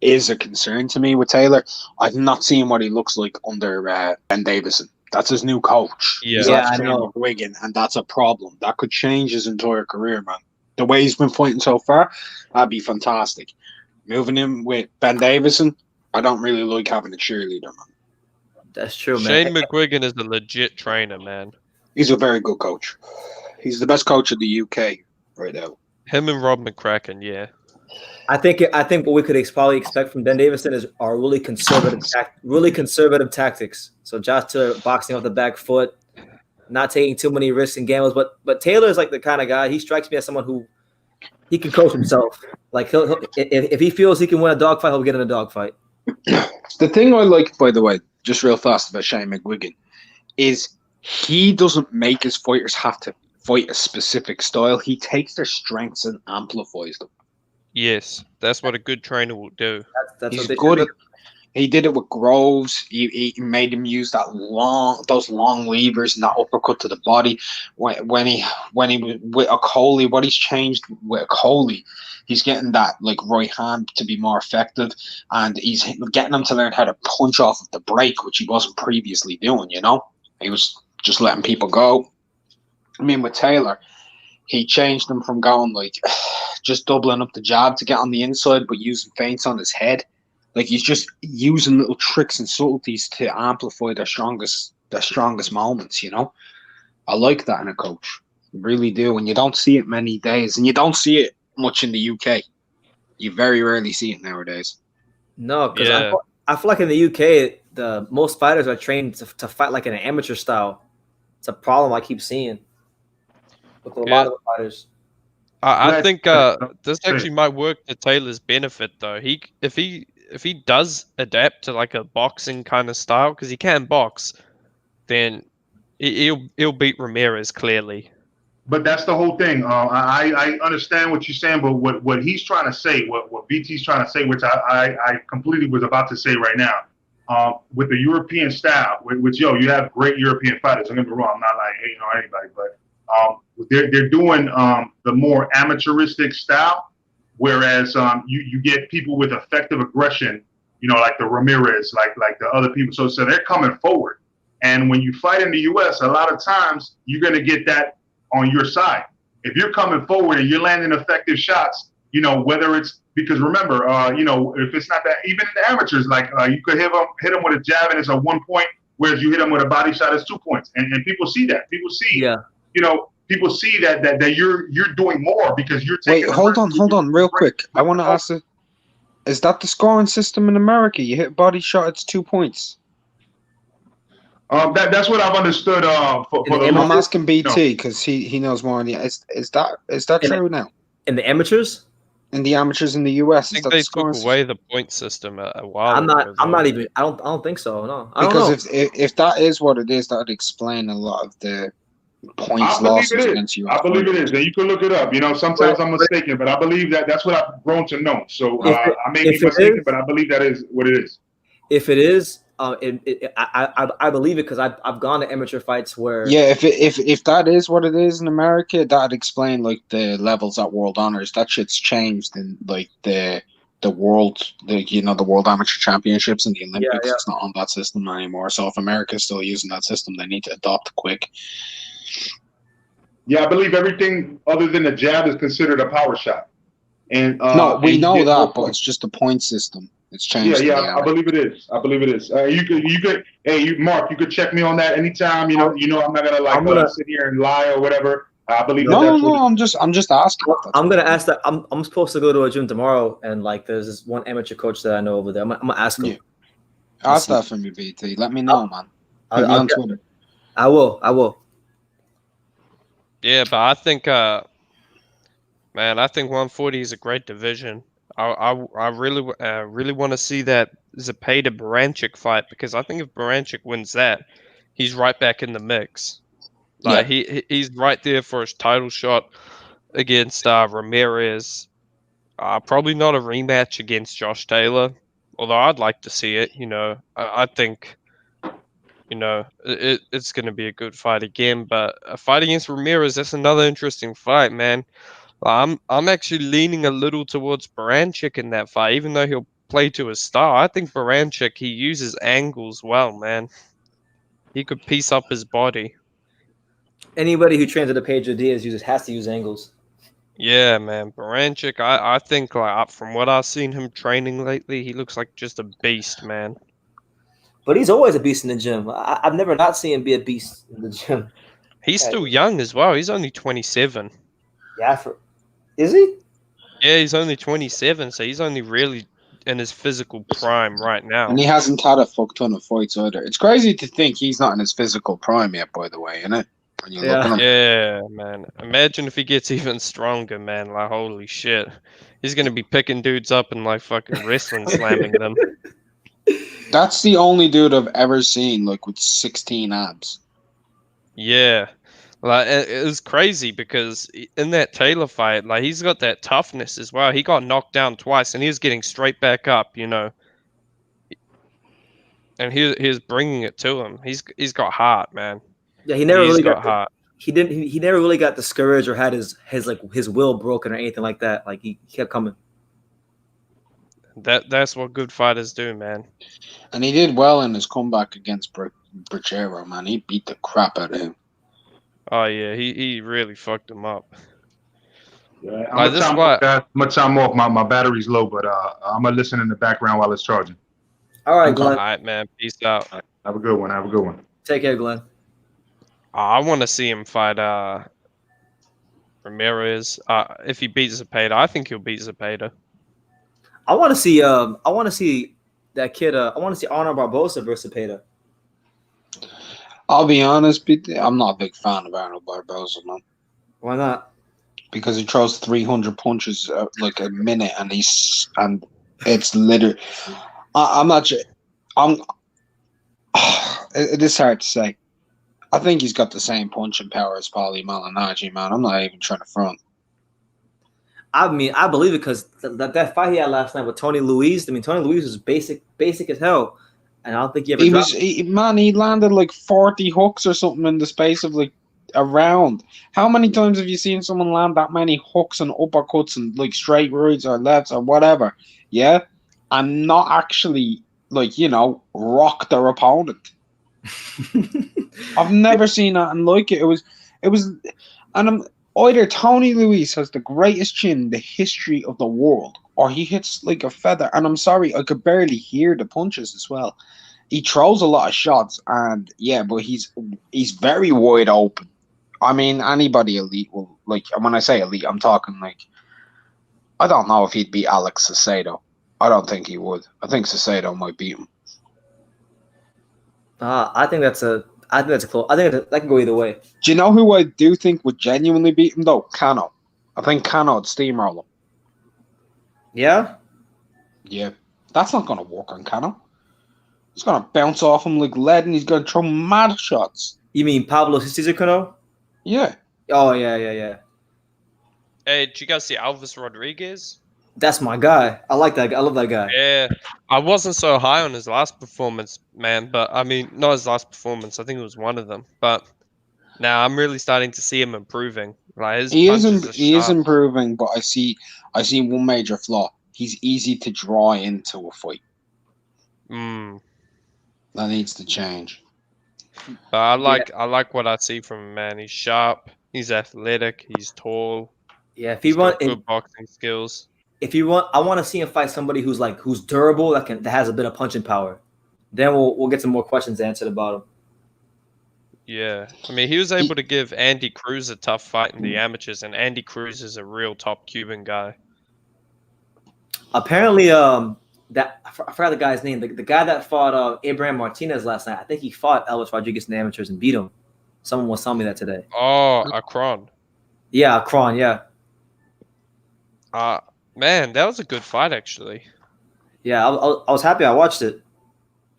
is a concern to me with Taylor. I've not seen what he looks like under Ben Davison. That's his new coach. He's Yeah. Yeah, left I Shane know. McGuigan, and that's a problem. That could change his entire career, man. The way he's been fighting so far, that'd be fantastic. Moving him with Ben Davison, I don't really like having a cheerleader, man. That's true, man. Shane McGuigan is a legit trainer, man. He's a very good coach. He's the best coach in the UK right now. Him and Rob McCracken, yeah. I think what we could probably expect from Ben Davison is our really conservative tactics. So Josh Taylor boxing off the back foot, not taking too many risks and gambles. But Taylor is like the kind of guy. He strikes me as someone who he can coach himself. Like he'll if he feels he can win a dogfight, he'll get in a dogfight. The thing I like, by the way, just real fast about Shane McGuigan, is he doesn't make his fighters have to fight a specific style. He takes their strengths and amplifies them. Yes, that's what a good trainer will do. That's He's what they good. should do. He did it with Groves. He made him use those long levers and that uppercut to the body. When he was with a Coley, what he's changed with a Coley, he's getting that like right hand to be more effective, and he's getting him to learn how to punch off of the break, which he wasn't previously doing. You know, he was just letting people go. I mean, with Taylor, he changed them from going like just doubling up the jab to get on the inside, but using feints on his head. Like he's just using little tricks and subtleties to amplify their strongest moments. You know, I like that in a coach, I really do. And you don't see it many days, and you don't see it much in the UK. You very rarely see it nowadays. No, because Yeah. I feel like in the UK, the most fighters are trained to fight like in an amateur style. It's a problem I keep seeing with a lot of the fighters. I Right. think this actually might work to Taylor's benefit though. If he does adapt to like a boxing kind of style, because he can box, then he'll beat Ramirez clearly. But that's the whole thing. I understand what you're saying, but what he's trying to say, what BT's trying to say, which I completely was about to say right now, with the European style, which you have great European fighters. Don't get me wrong, I'm not like hating on anybody, but they're doing the more amateuristic style, whereas you get people with effective aggression, like the Ramirez, like the other people. So they're coming forward, and when you fight in the U.S., a lot of times you're going to get that on your side. If you're coming forward and you're landing effective shots, whether it's because remember, if it's not that, even in the amateurs, like you could hit them with a jab and it's a 1 point, whereas you hit them with a body shot, it's 2 points, and people see that. People see, people see that you're doing more because you're taking. Wait, hold on, real quick. I want to ask you, is that the scoring system in America? You hit body shot, it's 2 points. That's what I've understood. I'm asking BT because he knows more. Is that true now? In the amateurs, In the amateurs in the US, I think they took away the point system a while I'm ago. not even. I don't think so. No, I don't because know. if that is what it is, that would explain a lot of the points losses against you. I believe it is, and you can look it up. Sometimes I'm mistaken, but I believe that's what I've grown to know. So I may be mistaken, but I believe that is what it is. If it is, I believe it because I've gone to amateur fights where if that is what it is in America, that'd explain like the levels at World Honors. That shit's changed in like the world, the World Amateur Championships and the Olympics. Yeah. It's not on that system anymore. So if America's still using that system, they need to adopt quick. Yeah, I believe everything other than the jab is considered a power shot. And no, we know that, but points. it's just a point system. It's changed. Yeah, I believe it is. Mark, you could check me on that anytime. I'm not gonna sit here and lie or whatever. I believe I'm just asking. I'm gonna ask that. I'm supposed to go to a gym tomorrow, and like there's this one amateur coach that I know over there. I'm gonna ask him. Yeah. Ask that for me, BT. Let me know, man. Hit me on Twitter. I will. Yeah, but I think, man, I think 140 is a great division. I really want to see that Zepeda Baranchik fight because I think if Baranchik wins that, he's right back in the mix. Like he's right there for his title shot against Ramirez. Probably not a rematch against Josh Taylor, although I'd like to see it. I think it's going to be a good fight again. But a fight against Ramirez, that's another interesting fight, man. I'm actually leaning a little towards Baranchik in that fight, even though he'll play to his style. I think Baranchik, he uses angles well, man. He could piece up his body. Anybody who trains at a Pedro Diaz has to use angles. Yeah, man. Baranchik, I think from what I've seen him training lately, he looks like just a beast, man. But he's always a beast in the gym. I've never not seen him be a beast in the gym. He's still young as well. He's only 27. Yeah, is he? Yeah, he's only 27, so he's only really in his physical prime right now. And he hasn't had a fuck ton of fights either. It's crazy to think he's not in his physical prime yet, by the way, isn't it? When you look at him. Yeah, man. Imagine if he gets even stronger, man. Like, holy shit. He's going to be picking dudes up and, like, fucking wrestling slamming them. That's the only dude I've ever seen, like, with 16 abs. Yeah. Like, it was crazy because in that Taylor fight, like, he's got that toughness as well. He got knocked down twice, and he was getting straight back up, And he was bringing it to him. He's got heart, man. Yeah, he never really got heart. He never really got discouraged or had his will broken or anything like that. Like he kept coming. That's what good fighters do, man. And he did well in his comeback against Bracero, man. He beat the crap out of him. Oh yeah, he really fucked him up. Yeah, I'm gonna time off. My battery's low, but I'm gonna listen in the background while it's charging. All right, Glenn. All right, man. Peace out. Right, have a good one. Take care, Glenn. I want to see him fight Ramirez. If he beats Zepeda, I think he'll beat Zepeda. I want to see that kid. I want to see Arnold Barbosa versus Zepeda. I'll be honest, I'm not a big fan of Arnold Barbosa, man. Why not? Because he throws 300 punches like a minute, and it's literally. I'm not sure. It is hard to say. I think he's got the same punching power as Paulie Malignaggi, man. I'm not even trying to front. I mean, I believe it because that fight he had last night with Tony Luis. I mean, Tony Luis was basic as hell, and I don't think he ever. He landed like 40 hooks or something in the space of like a round. How many times have you seen someone land that many hooks and uppercuts and like straight rights or lefts or whatever? Yeah, and not actually rock their opponent. I've never seen that and like it. It was, and either Tony Luis has the greatest chin in the history of the world, or he hits like a feather. And I'm sorry, I could barely hear the punches as well. He throws a lot of shots, and yeah, but he's very wide open. I mean, anybody elite will and when I say elite, I'm talking like I don't know if he'd beat Alex Caicedo. I don't think he would. I think Caicedo might beat him. I think that's a close. I think that can go either way. Do you know who I do think would genuinely beat him though? Cano. I think Cano would steamroll him. Yeah. Yeah, that's not going to work on Cano. He's going to bounce off him like lead, and he's going to throw mad shots. You mean Pablo Cesar Cano? Yeah. Oh yeah. Hey, did you guys see Alves Rodriguez? That's my guy. I like that guy. I love that guy. Yeah, I wasn't so high on his last performance, man. But I mean, not his last performance. I think it was one of them. But now I'm really starting to see him improving. Like he is improving, but I see one major flaw. He's easy to draw into a fight. That needs to change. But I like what I see from him, man. He's sharp. He's athletic. He's tall. Yeah, if he's he wants good boxing skills. If you want, I want to see him fight somebody who's durable, that has a bit of punching power. Then we'll get some more questions answered about him. Yeah, I mean, he was able to give Andy Cruz a tough fight in the amateurs, and Andy Cruz is a real top Cuban guy. Apparently, I forgot the guy's name. The guy that fought Abraham Martinez last night. I think he fought Elvis Rodriguez in the amateurs and beat him. Someone was telling me that today. Oh, Akron. Yeah, Akron. Yeah. Man, that was a good fight, actually. Yeah, I was happy I watched it.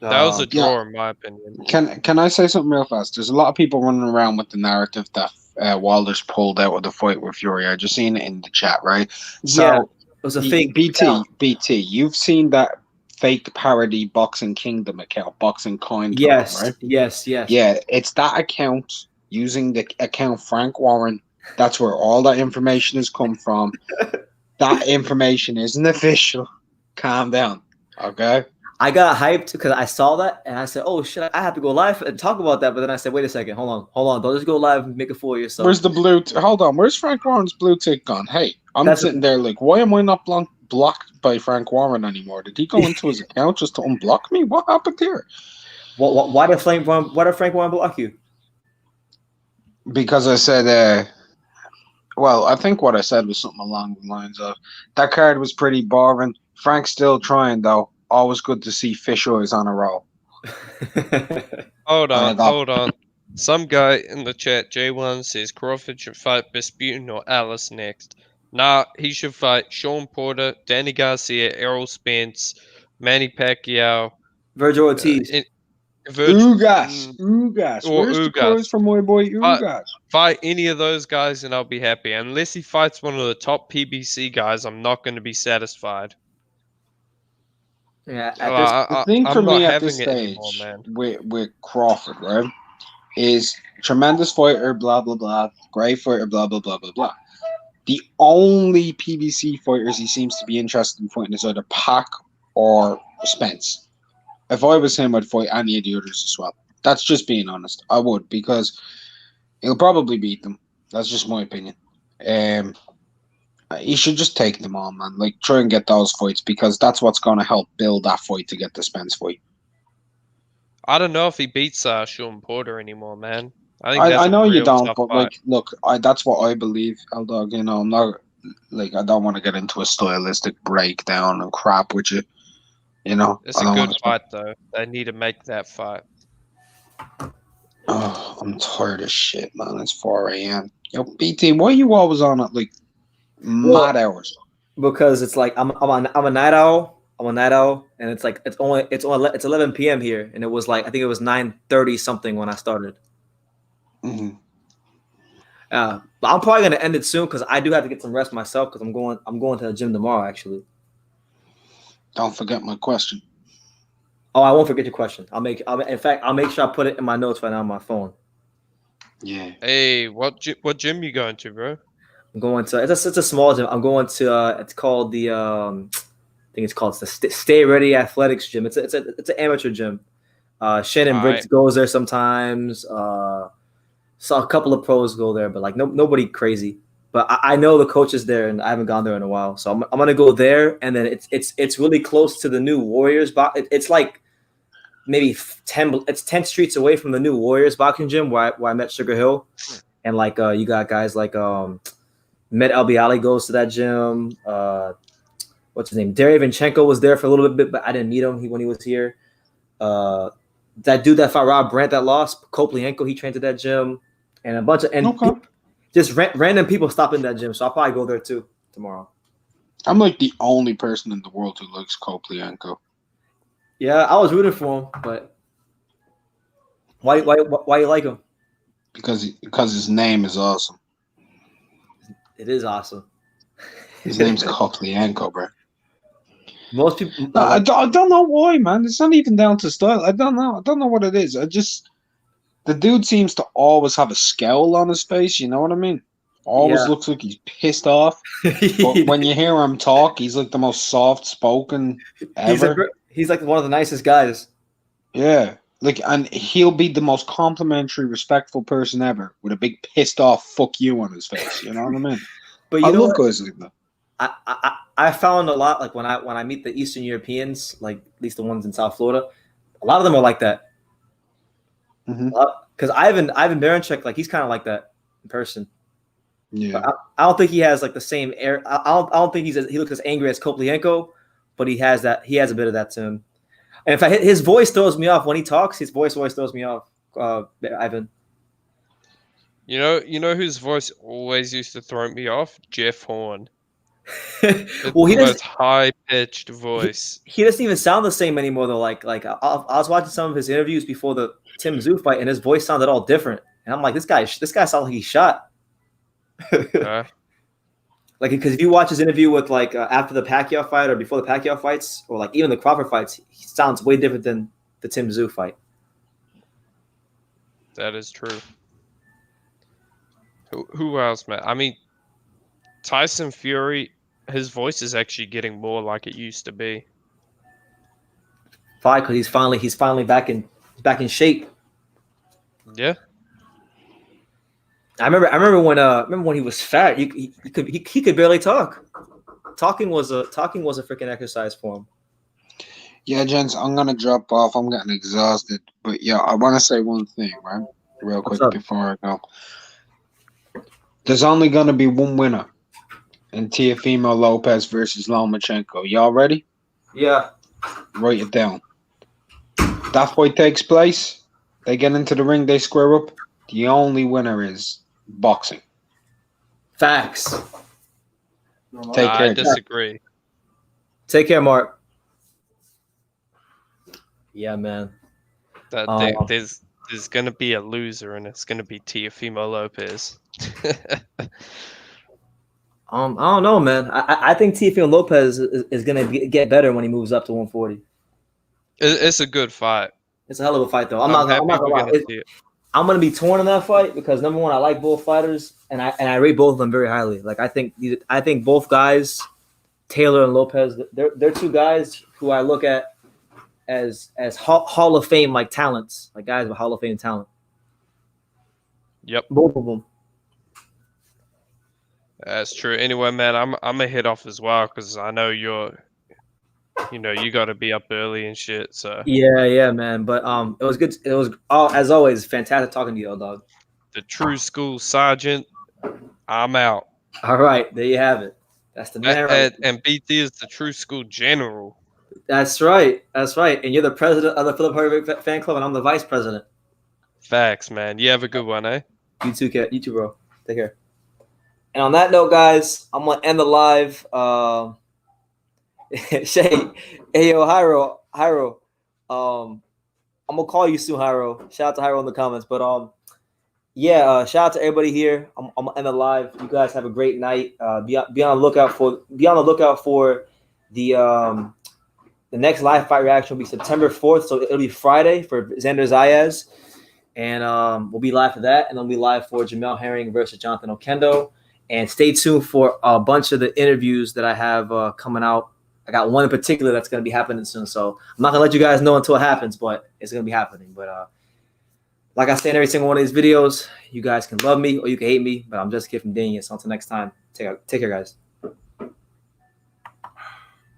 That was a draw, in my opinion. Can I say something real fast? There's a lot of people running around with the narrative that Wilder's pulled out of the fight with Fury. I just seen it in the chat, right? So yeah, it was a fake BT, you've seen that fake parody Boxing Kingdom account, Boxing Coin, Yes, right? yes. Yeah, it's that account using the account Frank Warren. That's where all that information has come from. That information isn't official. Calm down, okay? I got hyped because I saw that and I said, "Oh shit, I have to go live and talk about that." But then I said, "Wait a second, hold on, don't just go live and make a fool of yourself." Where's the blue? Hold on, where's Frank Warren's blue tick gone? Hey, I'm That's sitting there like, why am I not blocked by Frank Warren anymore? Did he go into his account just to unblock me? What happened here? Why did Frank Warren block you? Because I said, well, I think what I said was something along the lines of that card was pretty boring. Frank's still trying though. Always good to see fish eyes on a roll. Hold I on, got- hold on. Some guy in the chat, J1, says Crawford should fight Vesputin or Alice next. Nah, he should fight Sean Porter, Danny Garcia, Errol Spence, Manny Pacquiao, Virgil Ortiz. Ugas. Or Where's the Ugas. clothes from my boy Ugas? Fight any of those guys and I'll be happy. Unless he fights one of the top PBC guys, I'm not going to be satisfied. Yeah, The thing I'm for not me at having this it anymore, stage man. with Crawford, right, is tremendous fighter, blah blah blah, great fighter, blah blah blah blah blah. The only PBC fighters he seems to be interested in fighting is either Pac or Spence. If I was him, I'd fight any of the others as well. That's just being honest. I would, because he'll probably beat them. That's just my opinion. He should just take them on, man. Like, try and get those fights, because that's what's going to help build that fight to get the Spence fight. I don't know if he beats Sean Porter anymore, man. I know you don't, but fight. like, look, that's what I believe, L-Dog. You know, I'm not like, I don't want to get into a stylistic breakdown and crap with you. You know, It's I a don't good want to. fight, though. They need to make that fight. Oh, I'm tired of shit, man. It's 4 a.m. Yo, BT, why are you always on at like mad hours? Because it's like I'm a night owl. I'm a night owl, and it's like it's 11 p.m. here, and it was like I think it was 9:30 something when I started. Mm-hmm. But I'm probably gonna end it soon because I do have to get some rest myself because I'm going to the gym tomorrow actually. Don't forget my question. Oh, I won't forget your question. I'll make sure I put it in my notes right now on my phone. Yeah. Hey, what gym you going to, bro? I'm going to it's a small gym. I'm going to it's called the I think it's called the Stay Ready Athletics Gym. It's an amateur gym. Shannon Briggs goes there sometimes. Saw a couple of pros go there, but like nobody crazy. But I know the coaches there, and I haven't gone there in a while, so I'm gonna go there. And then it's really close to the new Warriors box. It's like maybe 10 streets away from the new Warriors boxing gym where I met Sugar Hill, and like you got guys like Med Albiali goes to that gym. What's his name? Darry Vinchenko was there for a little bit, but I didn't meet him when he was here. That dude that fought Rob Brandt that lost, Koplienko, he trained at that gym, and a bunch of just random people stop in that gym. So I'll probably go there too tomorrow. I'm like the only person in the world who likes Koplienko. Yeah, I was rooting for him, but why you like him? Because his name is awesome. It is awesome. His name's Koplienko, bro. Most people. No, I don't know why, man. It's not even down to style. I don't know what it is. The dude seems to always have a scowl on his face. You know what I mean? Always looks like he's pissed off. But when you hear him talk, he's like the most soft-spoken ever. He's like one of the nicest guys. Yeah, like, and he'll be the most complimentary, respectful person ever with a big pissed off "fuck you" on his face. You know what I mean? But I love guys like that. I found a lot, like when I meet the Eastern Europeans, like at least the ones in South Florida, a lot of them are like that. Because Ivan Baranchek, like he's kind of like that in person. Yeah, I don't think he has like the same air. I don't think he looks as angry as Koplienko, but he has a bit of that to him. And in fact, his voice throws me off when he talks. His voice always throws me off. Ivan. You know whose voice always used to throw me off? Jeff Horn. Well, he has high pitched voice. He doesn't even sound the same anymore though. Like I was watching some of his interviews before the Tim Tszyu fight, and his voice sounded all different. And I'm like, this guy sounds like he's shot. Like, because if you watch his interview with like after the Pacquiao fight or before the Pacquiao fights, or like even the Crawford fights, he sounds way different than the Tim Tszyu fight. That is true. Who else, man? I mean, Tyson Fury, his voice is actually getting more like it used to be. Fight because he's finally back in shape. Yeah. I remember when he was fat, he could barely talk. Talking was a freaking exercise for him. Yeah, gents, I'm gonna drop off. I'm getting exhausted. But yeah, I want to say one thing, right? Real What's quick up? before I go. There's only gonna be one winner in Teofimo Lopez versus Lomachenko. Y'all ready? Yeah. Write it down. That fight takes place. They get into the ring. They square up. The only winner is boxing. Facts. Take care. I disagree. Take care, Mark. Yeah, man. There's gonna be a loser, and it's gonna be Teofimo Lopez. I don't know, man. I think Teofimo Lopez is gonna get better when he moves up to 140. It's a good fight. It's a hell of a fight, though. I'm happy not we're gonna gonna lie. see it. I'm gonna be torn in that fight because number one, I like both fighters, and I rate both of them very highly. Like I think both guys, Taylor and Lopez, they're two guys who I look at as Hall of Fame like talents, like guys with Hall of Fame talent. Yep, Both of them. that's true. Anyway, man, I'm gonna head off as well because I know you got to be up early and shit. So Yeah, man. But it was good. It was as always fantastic talking to you, old dog. the true school sergeant, I'm out. All right, there you have it. That's the man. Right. And BT is the true school general. That's right. That's right. And you're the president of the Philip Hervey fan club, and I'm the vice president. Facts, man. You have a good one, eh? You too, Kat. You too, bro. Take care. And on that note, guys, I'm gonna end the live. Shay, hey yo, Hyro. I'm gonna call you soon, Hyro. Shout out to Hyro in the comments. But yeah, shout out to everybody here. I'm gonna end the live. You guys have a great night. Be on the lookout for the next live fight reaction will be September 4th. So it'll be Friday for Xander Zayas. And we'll be live for that. And then we'll be live for Jamel Herring versus Jonathan Okendo. And stay tuned for a bunch of the interviews that I have coming out. I got one in particular that's going to be happening soon. So I'm not going to let you guys know until it happens, but it's going to be happening. But like I say in every single one of these videos, you guys can love me or you can hate me, but I'm just a kid from Daniel. So until next time, take care, guys.